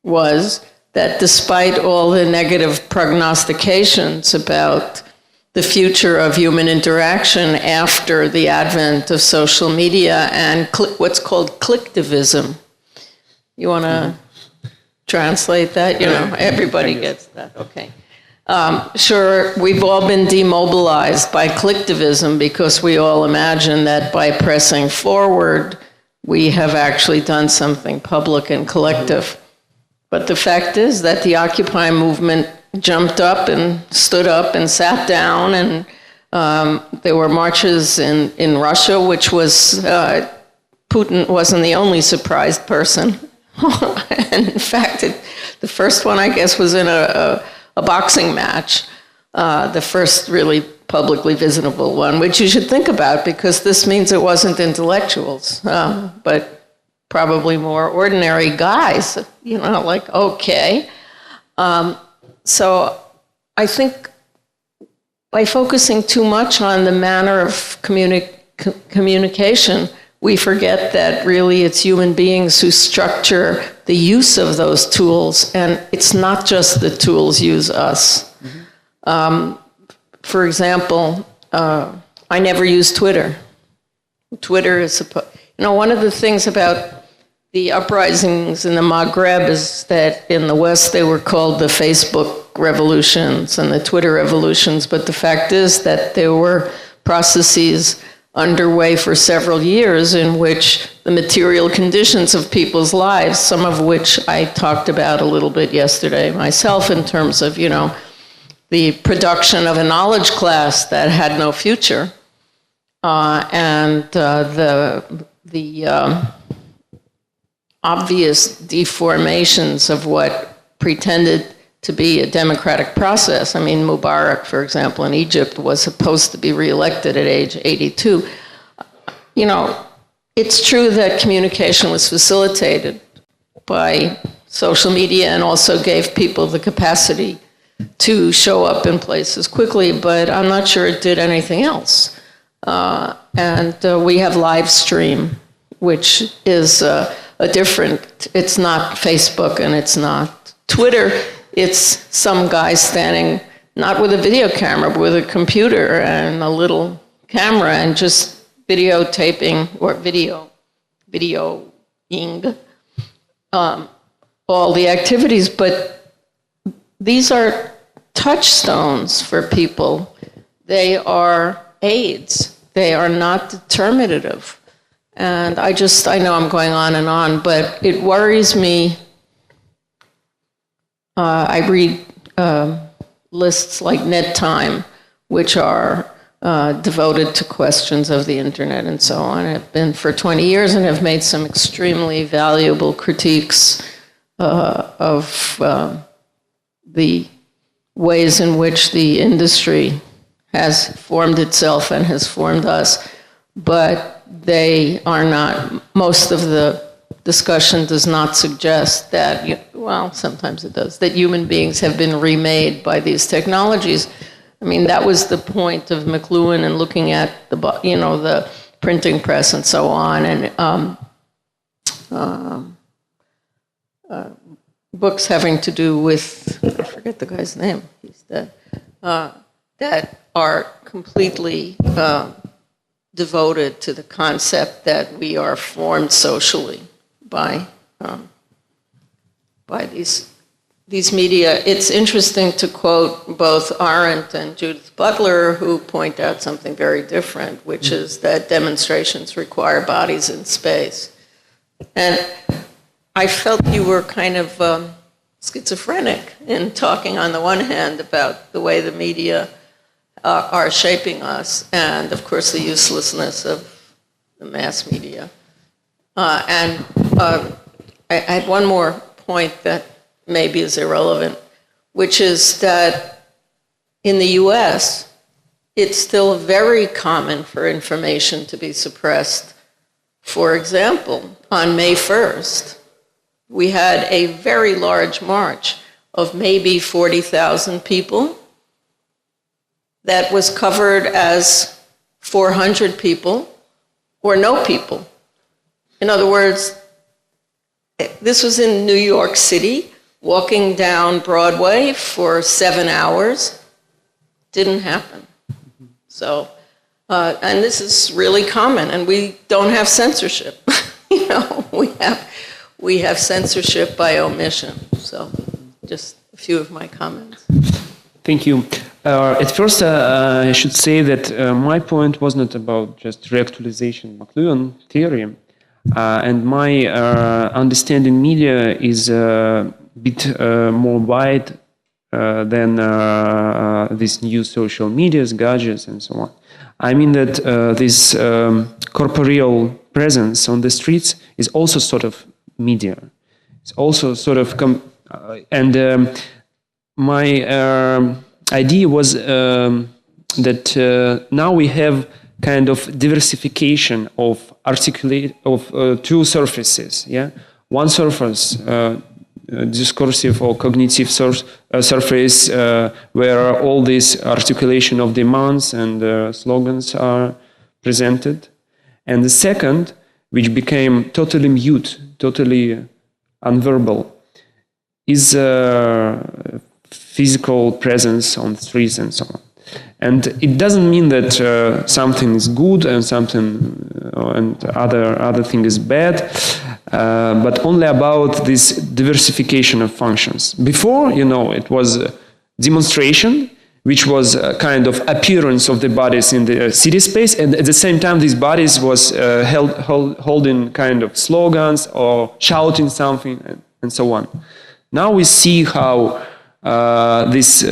was that despite all the negative prognostications about the future of human interaction after the advent of social media and what's called clicktivism, you want to translate that? Everybody gets that, okay. Sure, we've all been demobilized by clicktivism because we all imagine that by pressing forward, we have actually done something public and collective. But the fact is that the Occupy movement jumped up and stood up and sat down, and there were marches in Russia, which was, Putin wasn't the only surprised person. And in fact, the first one, I guess, was in a boxing match, the first really publicly visible one, which you should think about because this means it wasn't intellectuals, but probably more ordinary guys, like, okay. So I think by focusing too much on the manner of communication, we forget that really it's human beings who structure the use of those tools, and it's not just the tools use us. For example, I never use Twitter. Twitter is one of the things about the uprisings in the Maghreb is that in the West they were called the Facebook revolutions and the Twitter revolutions, but the fact is that there were processes underway for several years in which the material conditions of people's lives, some of which I talked about a little bit yesterday myself in terms of, the production of a knowledge class that had no future, and the obvious deformations of what pretended to be a democratic process. I mean, Mubarak, for example, in Egypt was supposed to be reelected at age 82. It's true that communication was facilitated by social media and also gave people the capacity to show up in places quickly, but I'm not sure it did anything else. And we have live stream, which is it's not Facebook and it's not Twitter. It's some guy standing, not with a video camera, but with a computer and a little camera and just videotaping or videoing all the activities. But these are touchstones for people. They are aids. They are not determinative. And I know I'm going on and on, but it worries me. I read lists like NetTime, which are devoted to questions of the internet and so on. I've been for 20 years and have made some extremely valuable critiques of the ways in which the industry has formed itself and has formed us. but they are not, most of the discussion does not suggest that, well, sometimes it does, that human beings have been remade by these technologies. I mean, that was the point of McLuhan and looking at the printing press and so on, and books having to do with, I forget the guy's name, he's dead, that are completely devoted to the concept that we are formed socially by these media. It's interesting to quote both Arendt and Judith Butler, who point out something very different, which is that demonstrations require bodies in space. And I felt you were kind of schizophrenic in talking on the one hand about the way the media are shaping us, and of course the uselessness of the mass media. I had one more point that maybe is irrelevant, which is that in the US, it's still very common for information to be suppressed. For example, on May 1st, we had a very large march of maybe 40,000 people that was covered as 400 people or no people. In other words, this was in New York City, walking down Broadway for 7 hours. Didn't happen. So, and this is really common, and we don't have censorship. We have censorship by omission. So, just a few of my comments. Thank you. At first, I should say that my point was not about just reactualization McLuhan theory, and my understanding media is a bit more wide than these new social medias, gadgets, and so on. I mean that this corporeal presence on the streets is also sort of media. It's also sort of my idea was that now we have kind of diversification of two surfaces. Yeah, one surface, discursive or cognitive surface, where all this articulation of demands and slogans are presented, and the second, which became totally mute, totally unverbal, is physical presence on the streets and so on. And it doesn't mean that something is good and something and other thing is bad, but only about this diversification of functions. Before, it was demonstration, which was a kind of appearance of the bodies in the city space, and at the same time these bodies was holding kind of slogans or shouting something and so on. Now we see how this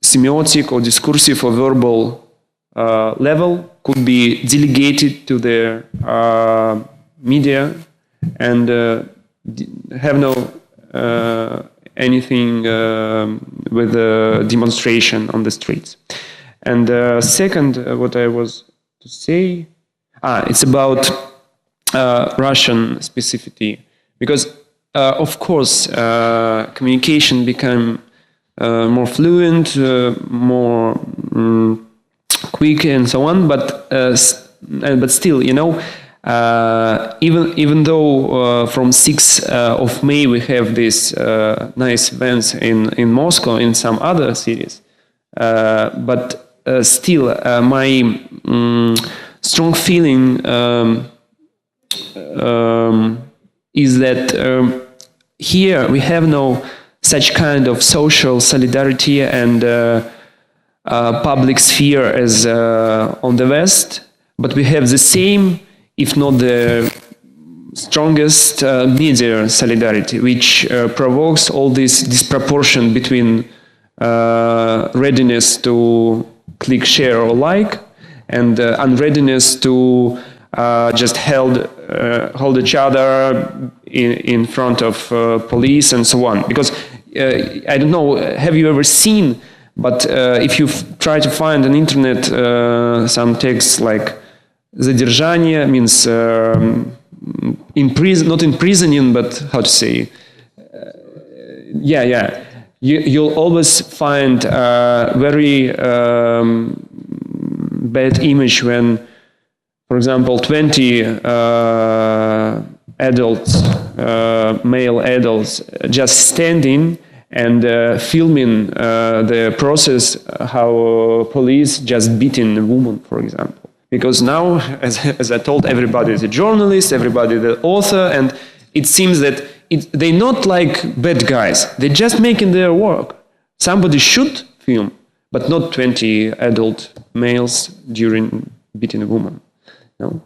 semiotic or discursive or verbal level could be delegated to the media and have no anything with a demonstration on the streets. And second, what I was to say, it's about Russian specificity, because of course communication became more fluent, more quick, and so on. But still, even though from 6th of May we have these nice events in Moscow, in some other cities, but still my strong feeling is that here we have no such kind of social solidarity and public sphere as on the West, but we have the same, if not the strongest, media solidarity, which provokes all this disproportion between readiness to click share or like and unreadiness to just hold each other in front of police and so on. Because I don't know, have you ever seen, but if you try to find on internet some texts like Задержание means not imprisoning, but how to say? You'll always find a very bad image when, for example, 20 adults, male adults, just standing and filming the process how police just beating a woman, for example. Because now, as I told, everybody is a journalist, everybody the author, and it seems that they're not like bad guys. They're just making their work. Somebody should film, but not 20 adult males during beating a woman. No?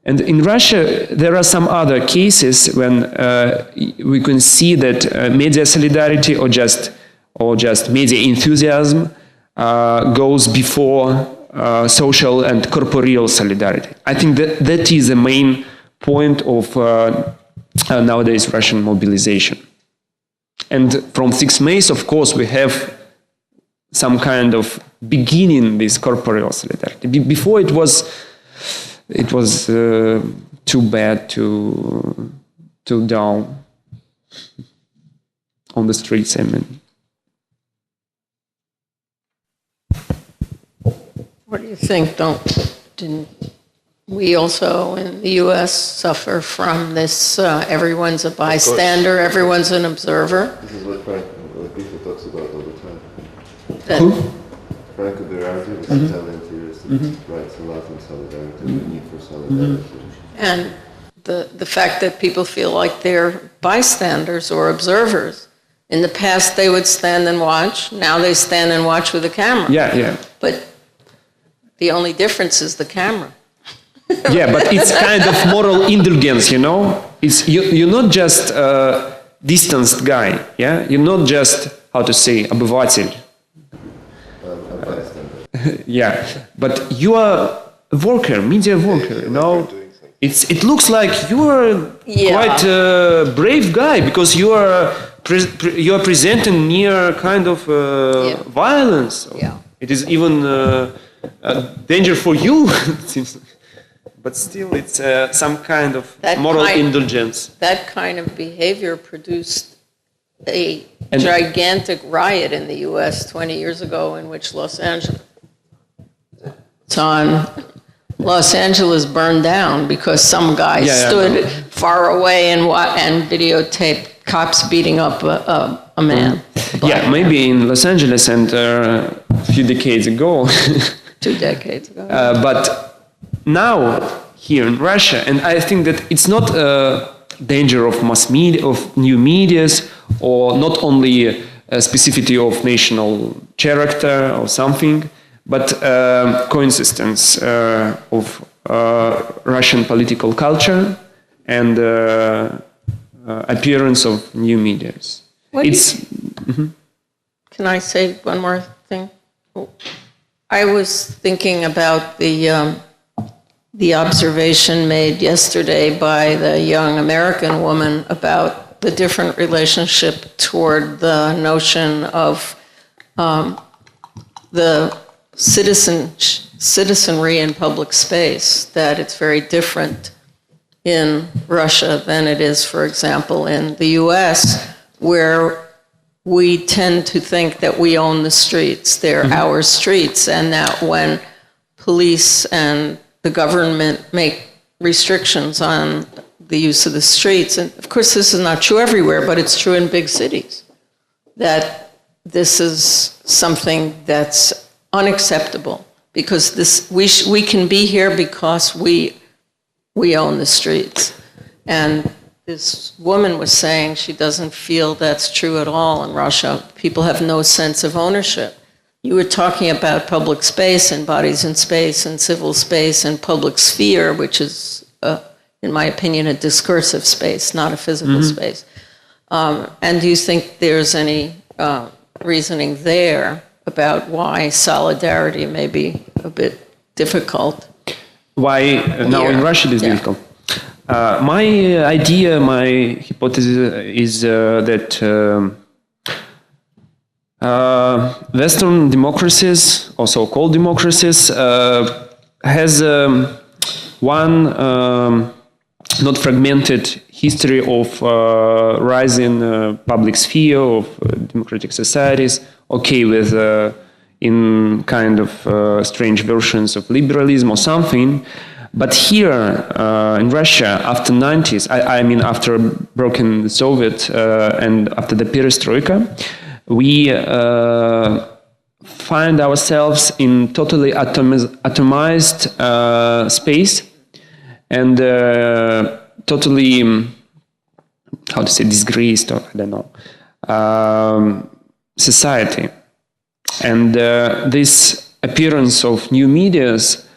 And in Russia, there are some other cases when we can see that media solidarity or just media enthusiasm goes before social and corporeal solidarity. I think that is the main point of nowadays Russian mobilization. And from 6 May, of course, we have some kind of beginning this corporeal solidarity. Before it was too bad, too down on the streets, I mean. What do you think? Didn't we also in the U.S. suffer from this? Everyone's a bystander, everyone's an observer. This is what Frank talks about all the time. Frank Berardi was an Italian theorist who writes a lot on solidarity, the need for solidarity. And the fact that people feel like they're bystanders or observers. In the past, they would stand and watch. Now they stand and watch with a camera. Yeah. But the only difference is the camera. Yeah, but it's kind of moral indulgence, you know? You're not just a distanced guy, yeah? You're not just, how to say, обыватель. Yeah, but you are a worker, media worker, you know? It looks like you are quite a brave guy because you are presenting near kind of violence. Yeah. It is even a danger for you, it seems. But still, it's some kind of moral indulgence. That kind of behavior produced a gigantic riot in the U.S. 20 years ago in which Los Angeles burned down because some guy stood far away and videotaped cops beating up a man. Yeah, maybe in Los Angeles and a few decades ago. 2 decades ago. But now, here in Russia, and I think that it's not a danger of mass media, of new medias, or not only a specificity of national character or something, but coexistence of Russian political culture and appearance of new medias. Can I say one more thing? I was thinking about the observation made yesterday by the young American woman about the different relationship toward the notion of the citizenry in public space, that it's very different in Russia than it is, for example, in the US, where we tend to think that we own the streets. They're our streets, and that when police and the government make restrictions on the use of the streets, and of course this is not true everywhere, but it's true in big cities, that this is something that's unacceptable, because we can be here because we own the streets. And this woman was saying she doesn't feel that's true at all in Russia. People have no sense of ownership. You were talking about public space and bodies in space and civil space and public sphere, which is, in my opinion, a discursive space, not a physical space. And do you think there's any reasoning there about why solidarity may be a bit difficult? Why now in Russia it is difficult? My idea, my hypothesis is that Western democracies, or so-called democracies, has one not fragmented history of rising public sphere of democratic societies, okay with in kind of strange versions of liberalism or something. But here in Russia, after 90s, I mean after broken the Soviet and after the perestroika, we find ourselves in totally atomized space and totally, how to say, disgraced, or I don't know, society. And this appearance of new medias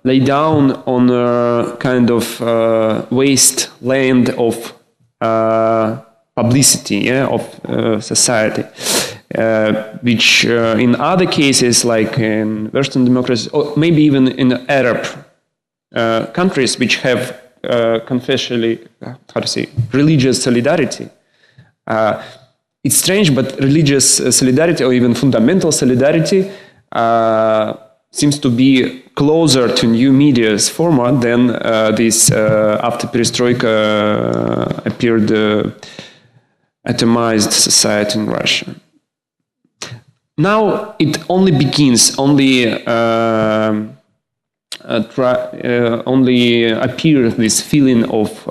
lay down on a kind of wasteland of publicity, yeah, of society, which in other cases, like in Western democracies, or maybe even in Arab countries, which have confessionally, how to say, religious solidarity. It's strange, but religious solidarity or even fundamental solidarity seems to be closer to new media's format than this after perestroika appeared atomized society in Russia. Now it only begins, only appears this feeling of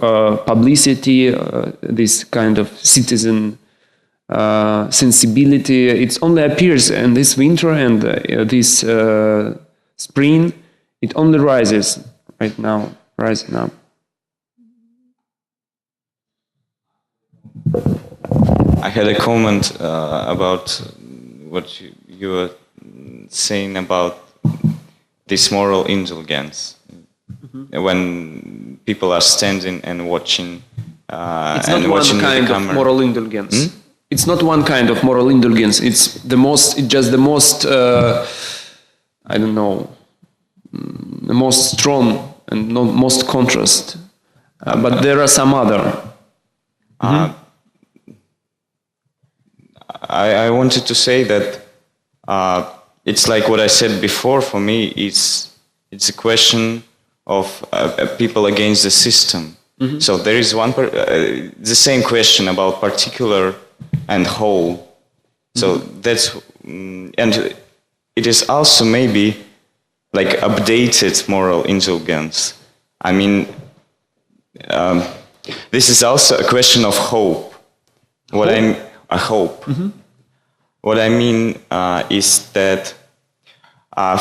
publicity, this kind of citizen sensibility. It only appears in this winter and this spring. It only rises right now, rising up. I had a comment about what you were saying about this moral indulgence. Mm-hmm. When people are standing and watching, it's not one kind of moral indulgence. Hmm? It's not one kind of moral indulgence. It's just the most, I don't know, the most strong and most contrast. But there are some other. Mm-hmm. I wanted to say that it's like what I said before. For me, it's a question of people against the system. Mm-hmm. So there is the same question about particular and whole. So that's, and it is also maybe like updated moral indulgence. I mean, this is also a question of hope. I hope. Mm-hmm. What I mean is that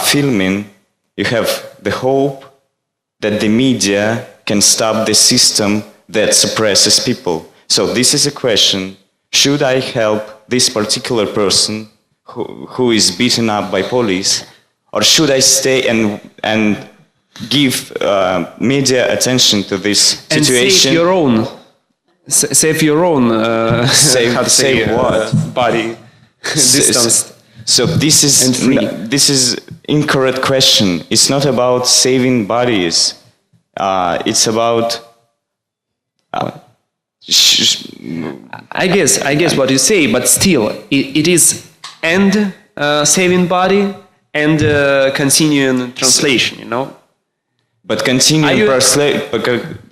filming, you have the hope that the media can stop the system that suppresses people. So this is a question: should I help this particular person who is beaten up by police, or should I stay and give media attention to this situation? And save your own. Save your own. Save what? Body. Distance. So this is incorrect question. It's not about saving bodies. It's about. I guess what you say, but still, it is and saving body and continuing translation. You know. But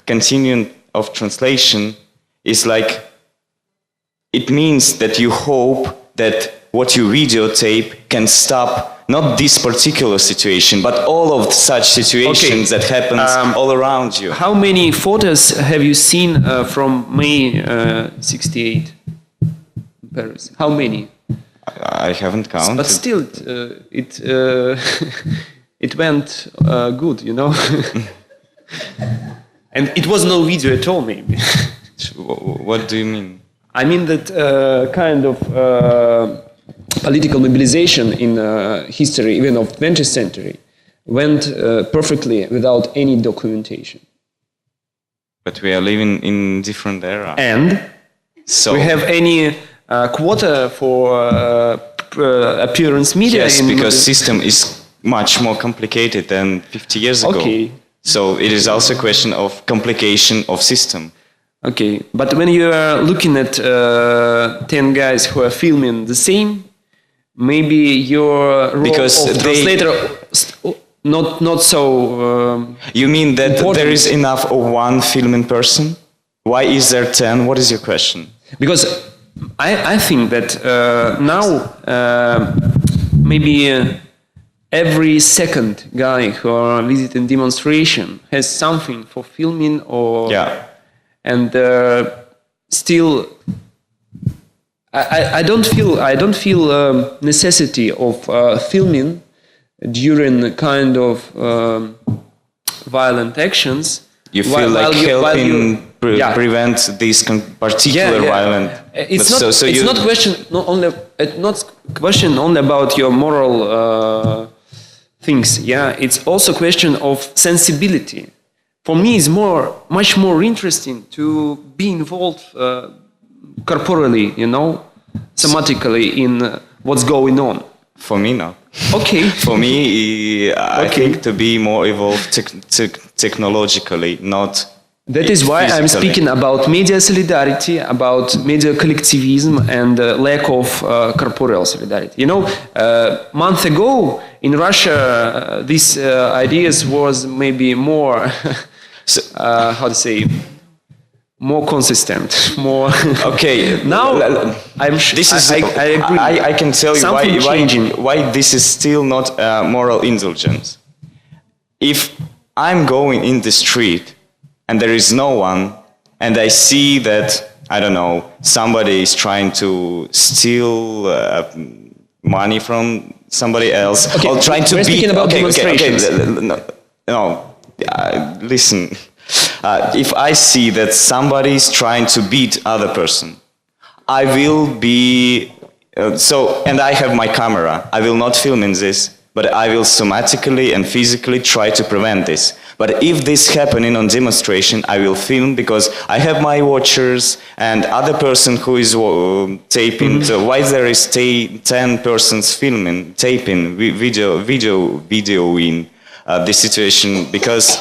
continuing of translation is like, it means that you hope that what you videotape can stop not this particular situation, but all of such situations that happen all around you. How many photos have you seen from May 68 in Paris? How many? I haven't counted. But still, it went good, you know. And it was no video at all, maybe. What do you mean? I mean that kind of political mobilization in history, even of 20th century, went perfectly without any documentation. But we are living in different era. And so we have any quota for appearance media? Yes, because system is much more complicated than 50 years ago. Okay. So it is also a question of complication of system. Okay, but when you are looking at 10 guys who are filming the same, maybe your role of translator not so. You mean that important. there is enough of one filming person? Why is there 10? What is your question? Because I think that now maybe every second guy who are visiting demonstration has something for filming or and still I don't feel necessity of filming during kind of violent actions. You feel helping prevent these particular violent. It's not question only about your moral things. Yeah, it's also question of sensibility. For me, it's much more interesting to be involved corporally, somatically in what's going on. For me, not. Okay. For me, I think to be more evolved technologically, not. That is why I'm speaking about media solidarity, about media collectivism, and lack of corporeal solidarity. A month ago in Russia, these ideas was maybe more, more consistent, more. Okay. Now I agree. I can tell you why this is still not moral indulgence. If I'm going in the street and there is no one, and I see that, I don't know, somebody is trying to steal money from somebody else, or trying to beat. Listen. If I see that somebody is trying to beat other person, I will be and I have my camera. I will not film in this, but I will somatically and physically try to prevent this. But if this happening on demonstration, I will film because I have my watchers and other person who is taping. So why there is 10 persons filming, taping, videoing the situation? Because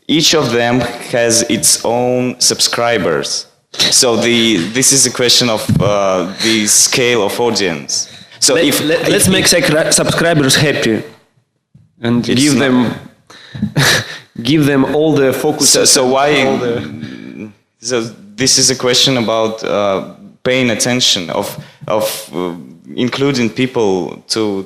each of them has its own subscribers. So this is a question of the scale of audience. So let's make subscribers happy and give them all the focus. So this is a question about paying attention of including people to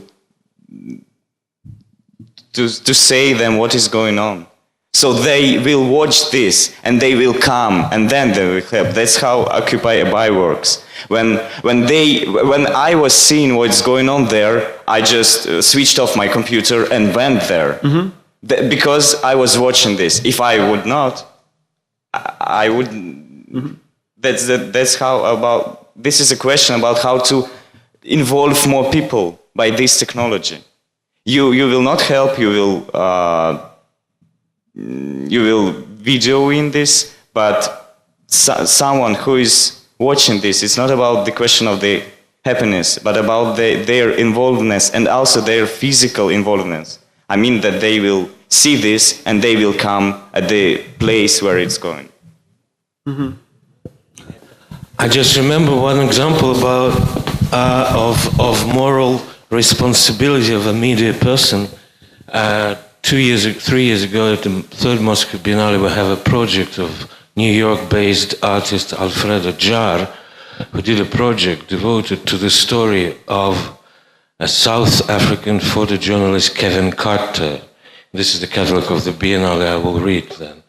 say them what is going on. So they will watch this and they will come and then they will help. That's how Occupy a Buy works. When I was seeing what's going on there, I just switched off my computer and went there. Because I was watching this. If I would not, I wouldn't. That's how this is a question about how to involve more people by this technology. You will not help, you will video in this, but someone who is watching this, it's not about the question of the happiness, but about their involvedness and also their physical involvedness. I mean that they will see this and they will come at the place where it's going. I just remember one example about of moral responsibility of a media person. 3 years ago at the third Moscow Biennale, we have a project of New York-based artist Alfredo Jar, who did a project devoted to the story of a South African photojournalist, Kevin Carter. This is the catalog of the Biennale, I will read then.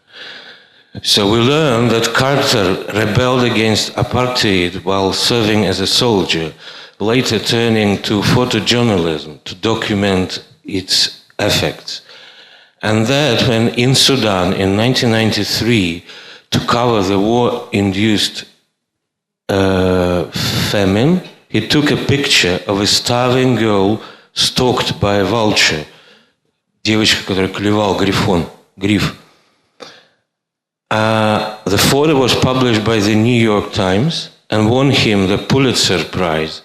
So we learn that Carter rebelled against apartheid while serving as a soldier, later turning to photojournalism to document its effects. And that when in Sudan in 1993, to cover the war-induced famine, he took a picture of a starving girl stalked by a vulture. Девочка, которая клевал гриф. The photo was published by the New York Times and won him the Pulitzer Prize,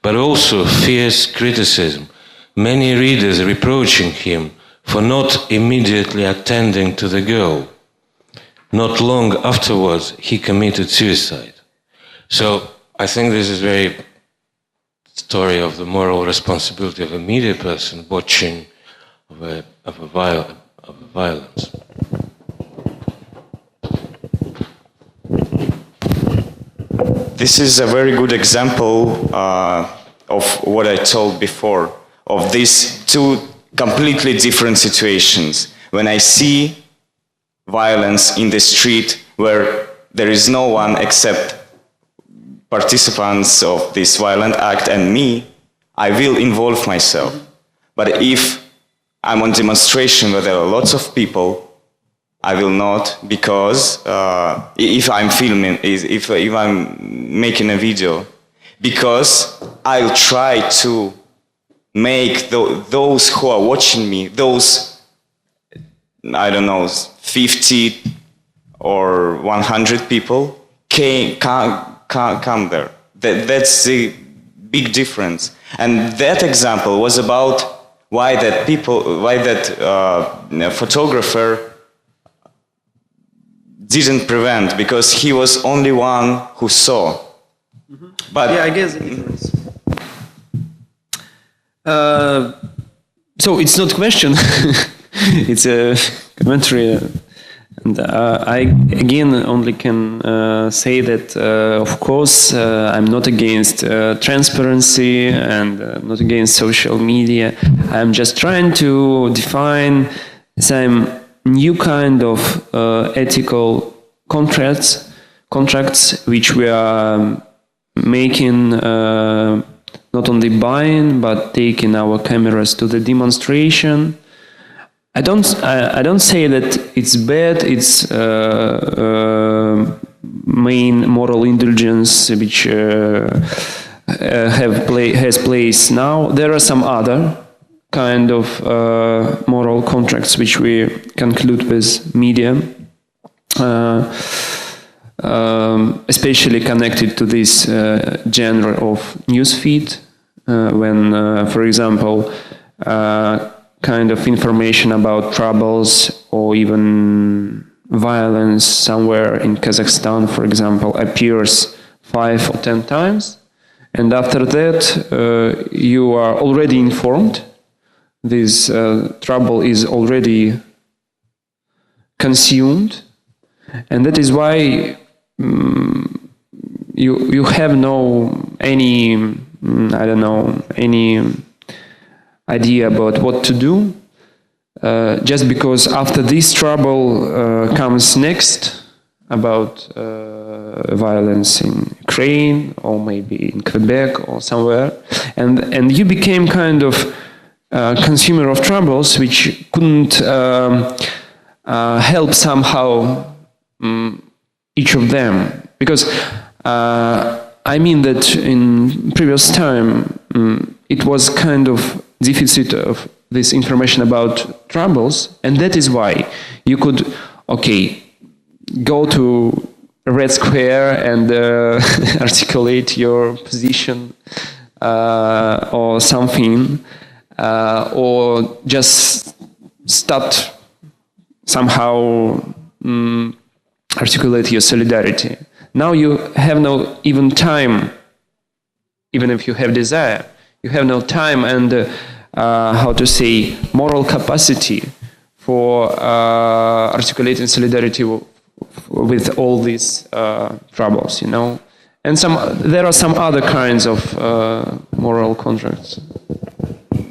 but also fierce criticism, many readers reproaching him for not immediately attending to the girl. Not long afterwards, he committed suicide. So I think this is very story of the moral responsibility of a media person watching of violence. This is a very good example of what I told before, of these two completely different situations. When I see violence in the street where there is no one except participants of this violent act and me, I will involve myself. But if I'm on demonstration where there are lots of people, I will not, because if I'm filming, if I'm making a video, because I'll try to make those who are watching me, those, I don't know, 50 or 100 people, come there. That's the big difference. And that example was about why that photographer didn't prevent, because he was only one who saw. Mm-hmm. But yeah, I guess the difference. So it's not a question, it's a commentary. And I again only can say that, of course, I'm not against transparency and not against social media. I'm just trying to define some new kind of ethical contracts which we are making, not only buying but taking our cameras to the demonstration. I don't say that it's bad. It's main moral indulgence which has place now. There are some other kind of moral contracts which we conclude with media, especially connected to this genre of newsfeed, when, for example, kind of information about troubles or even violence somewhere in Kazakhstan, for example, appears 5 or 10 times, and after that you are already informed. This trouble is already consumed, and that is why you have any idea about what to do, just because after this trouble comes next about violence in Ukraine or maybe in Quebec or somewhere, and you became kind of consumer of troubles which couldn't help somehow each of them, because I mean that in previous time it was kind of deficit of this information about troubles, and that is why you could, go to a Red Square and articulate your position or something, or just start somehow articulate your solidarity. Now you have no even time, even if you have desire, you have no time and moral capacity for articulating solidarity with all these troubles, And there are some other kinds of moral contracts.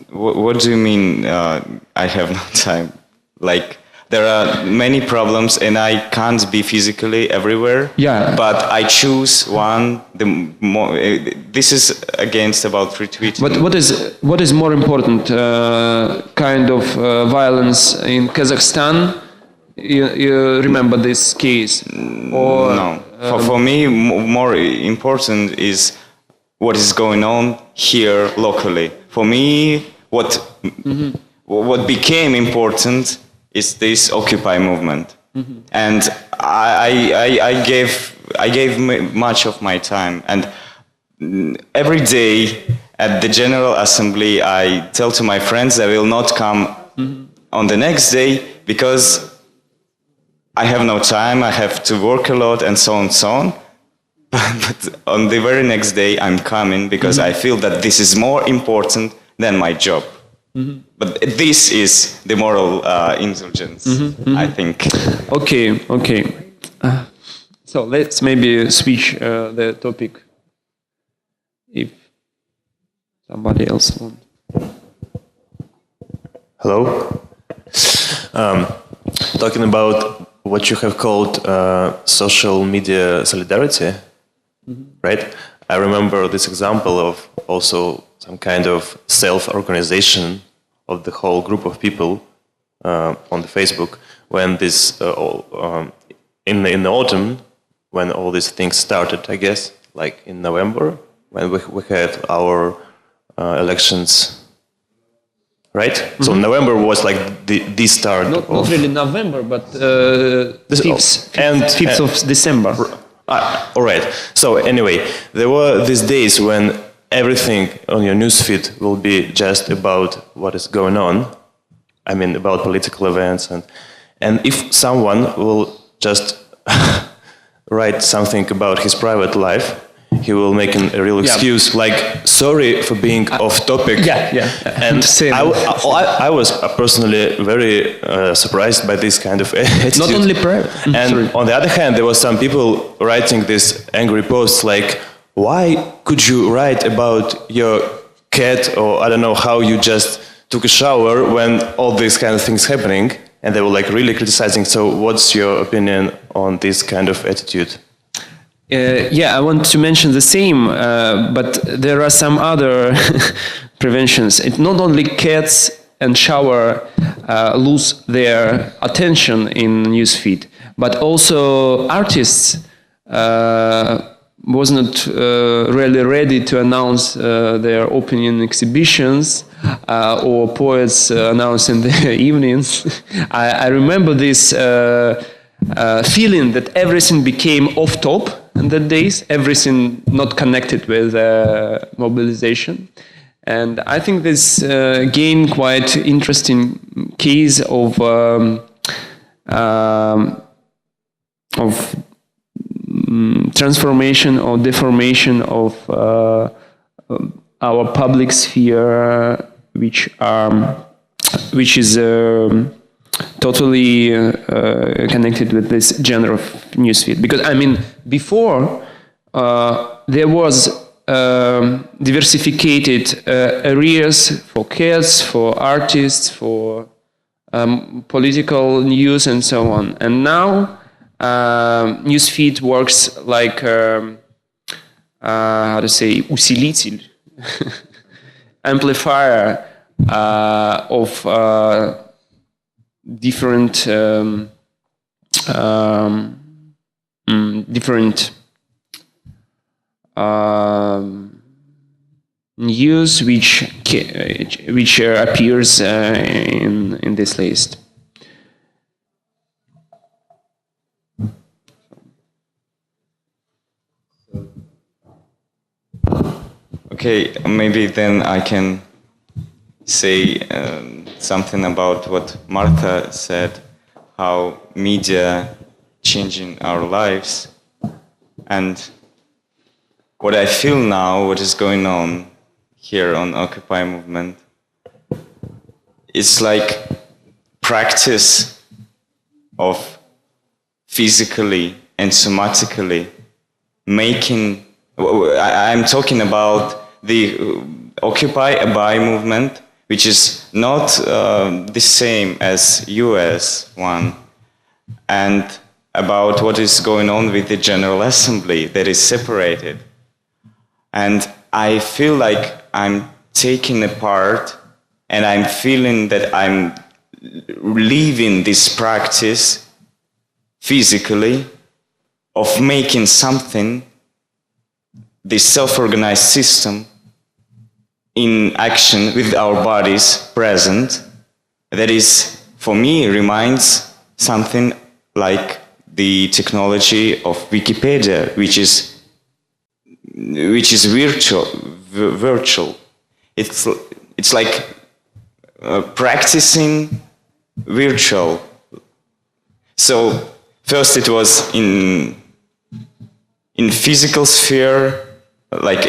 What do you mean, I have no time? Like, there are many problems and I can't be physically everywhere. Yeah. But I choose one. This is against about retweeting. But what is more important? Kind of violence in Kazakhstan? You remember this case? Or, no. For me, more important is what is going on here locally. For me, what became important is this Occupy movement, and I gave much of my time, and every day at the General Assembly I tell to my friends I will not come on the next day because I have no time, I have to work a lot, and so on and so on. But on the very next day I'm coming because I feel that this is more important than my job. But this is the moral indulgence, I think. Okay. So let's maybe switch the topic if somebody else wants. Hello. Talking about what you have called social media solidarity, right? I remember this example of also some kind of self-organization of the whole group of people on the Facebook when this in the autumn when all these things started, I guess, like in November when we had our elections. Right? So November was like the start Not really November, but 5th of December. All right. So anyway, there were these days when everything on your newsfeed will be just about what is going on. I mean, about political events, and if someone will just write something about his private life, he will make a real excuse, like, sorry for being off topic. And I was personally very surprised by this kind of attitude. Not only private. And on the other hand, there were some people writing these angry posts like, why could you write about your cat, or I don't know how you just took a shower when all these kind of things happening? And they were like really criticizing. So what's your opinion on this kind of attitude? I want to mention the same, but there are some other preventions. It's not only cats and shower lose their attention in newsfeed, but also artists was not really ready to announce their opening exhibitions, or poets announce in the evenings. I remember this feeling that everything became off top in the days, everything not connected with mobilization. And I think this again quite interesting case of transformation or deformation of our public sphere, which is totally connected with this genre of newsfeed. Because I mean, before there was diversified areas for cats, for artists, for political news, and so on. And now newsfeed works like how to say, усилитель, amplifier of different news which appears in this list. Okay, maybe then I can say something about what Martha said, how media changing our lives, and what I feel now, what is going on here on Occupy movement. It's like practice of physically and somatically making, I'm talking about the Occupy a Buy movement, which is not the same as US one, and about what is going on with the General Assembly that is separated. And I feel like I'm taking a part, and I'm feeling that I'm leaving this practice physically of making something, this self-organized system, in action with our bodies present, that is, for me, reminds something like the technology of Wikipedia, which is virtual. It's like practicing virtual. So first it was in physical sphere, like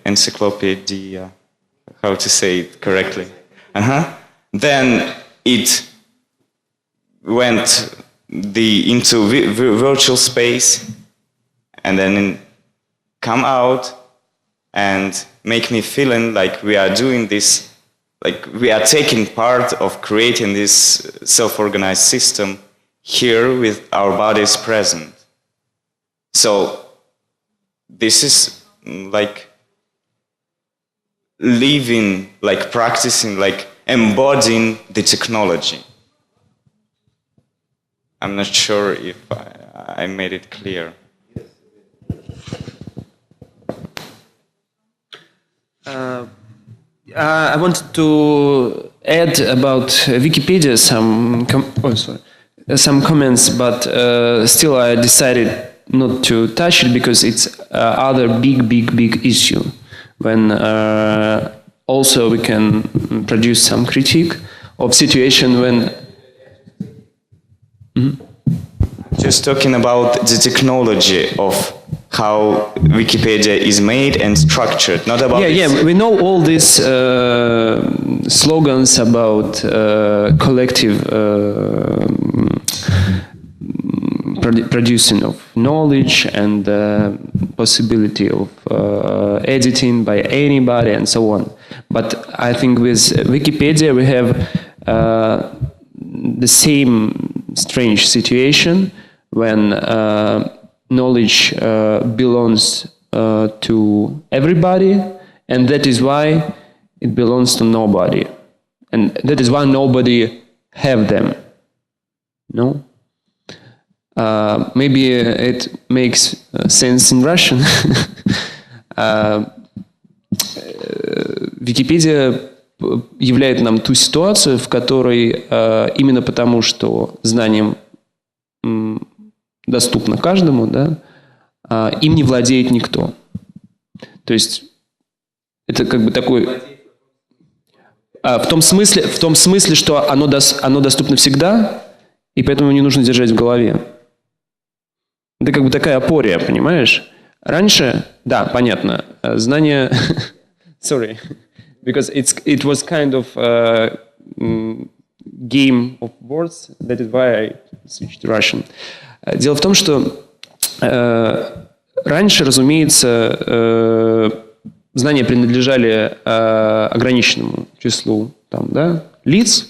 encyclopedia, how to say it correctly. Then it went into virtual space, and then come out and make me feeling like we are doing this, like we are taking part of creating this self-organized system here with our bodies present. So this is like living, like practicing, like embodying the technology. I'm not sure if I made it clear. I wanted to add about Wikipedia some comments, but still I decided not to touch it because it's other big issue. When also we can produce some critique of situation when. Just talking about the technology of how Wikipedia is made and structured, not about we know all these slogans about collective producing of knowledge and possibility of editing by anybody and so on. But I think with Wikipedia we have the same strange situation when knowledge belongs to everybody, and that is why it belongs to nobody, and that is why nobody have them. No? Maybe it makes sense in Russian. Википедия являет нам ту ситуацию, в которой именно потому, что знанием доступно каждому, да, им не владеет никто. То есть это как бы такой... В том смысле, что оно доступно всегда, и поэтому не нужно держать в голове. Это как бы такая апория, понимаешь? Раньше, да, понятно, знание... Sorry, because it was kind of game of words, that is why I switched to Russian. Дело в том, что раньше, разумеется, знания принадлежали ограниченному числу там, да, лиц,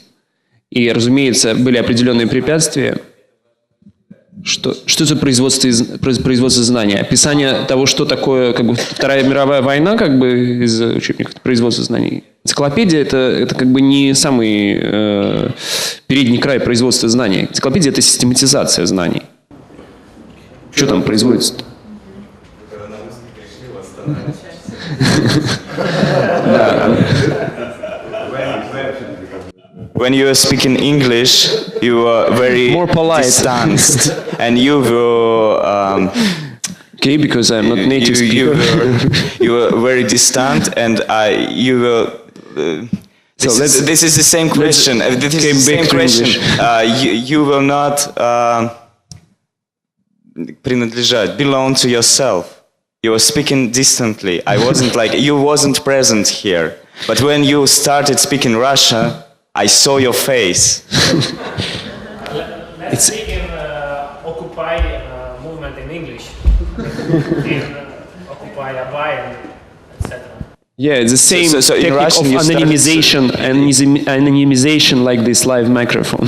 и, разумеется, были определенные препятствия. Что это производство знаний? Описание того, что такое как бы, Вторая мировая война, как бы из учебников производства знаний. Энциклопедия это как бы не самый передний край производства знаний. Энциклопедия это систематизация знаний. Что там производится-то? When you were speaking English, you were very more polite, distanced, and you were. Okay, because I'm not native speaker. You were very distant, and you were. This is the same question. This is the same question. You will not принадлежать, belong to yourself. You were speaking distantly. I wasn't like you wasn't present here. But when you started speaking Russian, I saw your face. Let's speak in Occupy movement in English. In Occupy, Abay, etc. Yeah, it's the same so technique of anonymization and anonymization like this live microphone.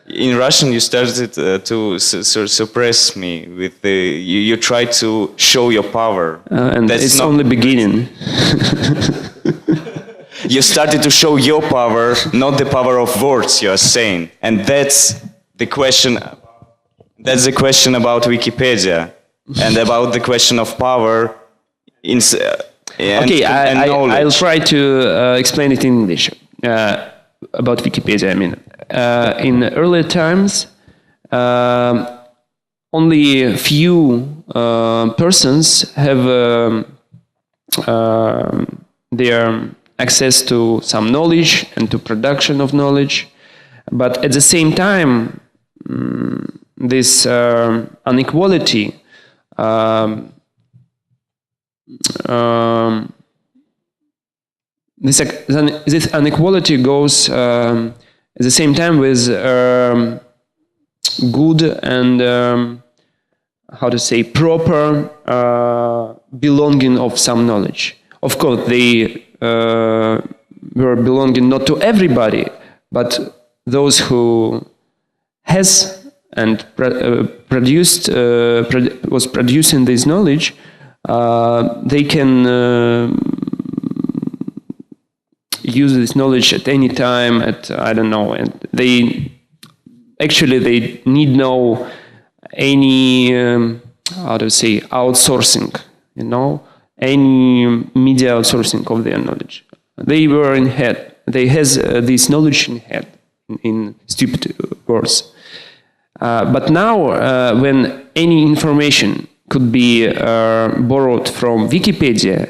In Russian, you started to suppress me with the. You tried to show your power, and it's only beginning. You started to show your power, not the power of words you are saying, and that's the question. That's the question about Wikipedia, and about the question of power. Okay, I'll try to explain it in English about Wikipedia. I mean, in earlier times, only few persons have their access to some knowledge and to production of knowledge, but at the same time, this inequality this inequality goes at the same time with good and how to say proper belonging of some knowledge. Of course, they were belonging not to everybody, but those who has and was producing this knowledge, they can use this knowledge at any time. I don't know, and they need no any how to say outsourcing, any media outsourcing of their knowledge. They were in head. They has this knowledge in head, in stupid words. But now, when any information could be borrowed from Wikipedia,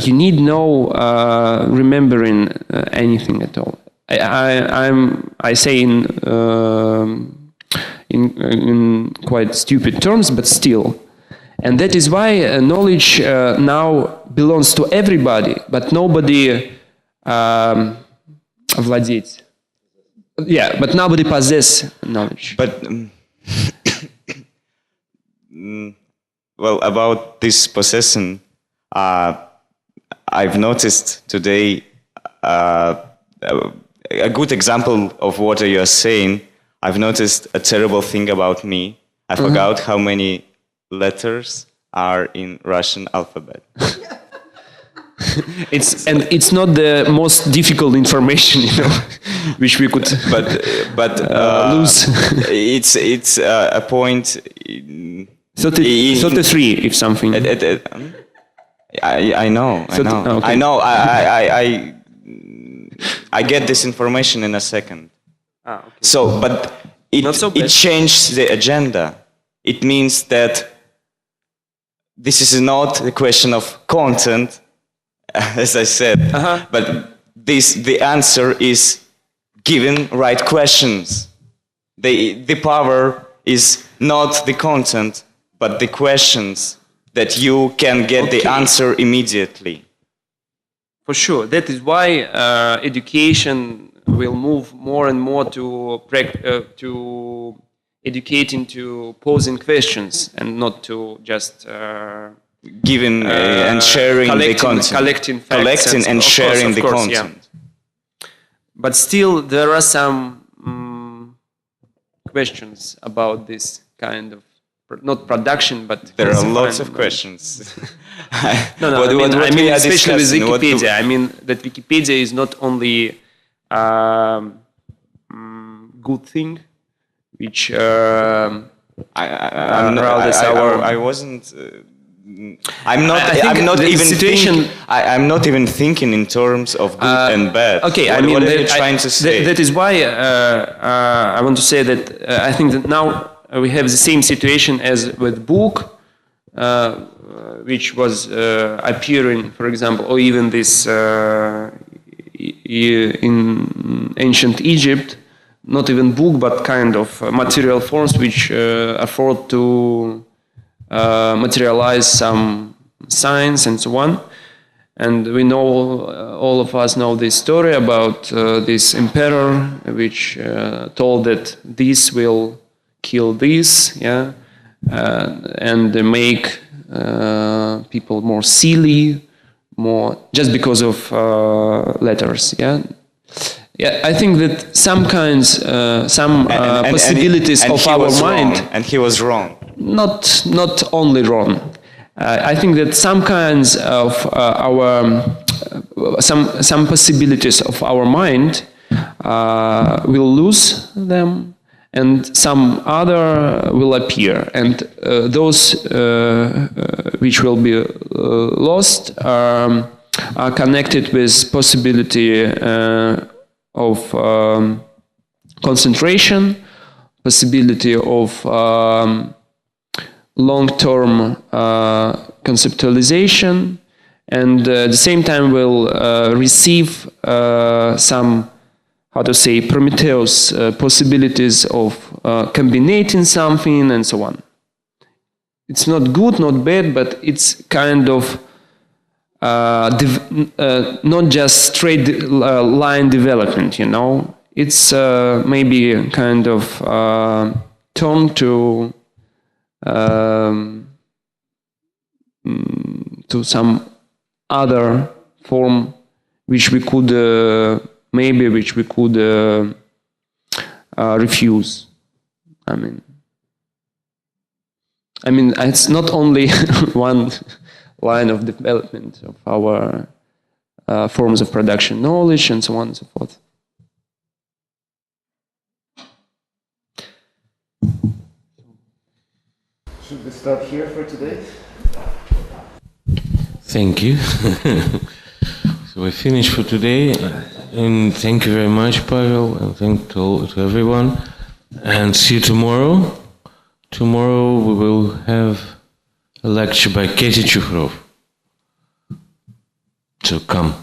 you need no remembering anything at all. I say in quite stupid terms, but still. And that is why knowledge now belongs to everybody, but nobody владеет. Yeah, but nobody possesses knowledge. But well, about this possession, I've noticed today a good example of what you are saying. I've noticed a terrible thing about me. I forgot how many letters are in Russian alphabet. It's not the most difficult information, which we could lose. It's a point. 33, if something. I know. Okay. I know. I get this information in a second. Okay. So, but it changed the agenda. It means that this is not a question of content, as I said, but the answer is giving right questions. The power is not the content, but the questions that you can get the answer immediately. For sure. That is why education will move more and more to educating to posing questions and not to just giving and sharing the content. Collecting and sharing the content. Yeah. But still, there are some questions about this kind of, not production, but... There are lots of questions. No, I mean especially with Wikipedia. I mean that Wikipedia is not only good thing, which I'm not even thinking in terms of good and bad. Okay, what are you trying to say? That is why I want to say that I think that now we have the same situation as with book, which was appearing, for example, or even this in ancient Egypt, not even book, but kind of material forms which afford to materialize some science and so on. And we know, all of us know this story about this emperor which told that this will kill this, yeah, and make people more silly, more just because of letters, yeah. Yeah, I think that some kinds, possibilities of our mind, and he was wrong. Not only wrong. I think that some kinds of some possibilities of our mind will lose them, and some other will appear, and those which will be lost are connected with possibility of concentration, possibility of long-term conceptualization, and at the same time will receive some, how to say, Prometheus possibilities of combining something and so on. It's not good, not bad, but it's kind of not just straight line development, you know. It's maybe a kind of turn to some other form which we could refuse. I mean, it's not only one line of development of our forms of production knowledge and so on and so forth. Should we stop here for today? Thank you. So we finished for today, and thank you very much, Pavel, and thank to everyone, and see you tomorrow. Tomorrow we will have a lecture by Katie Chukhrov. So come.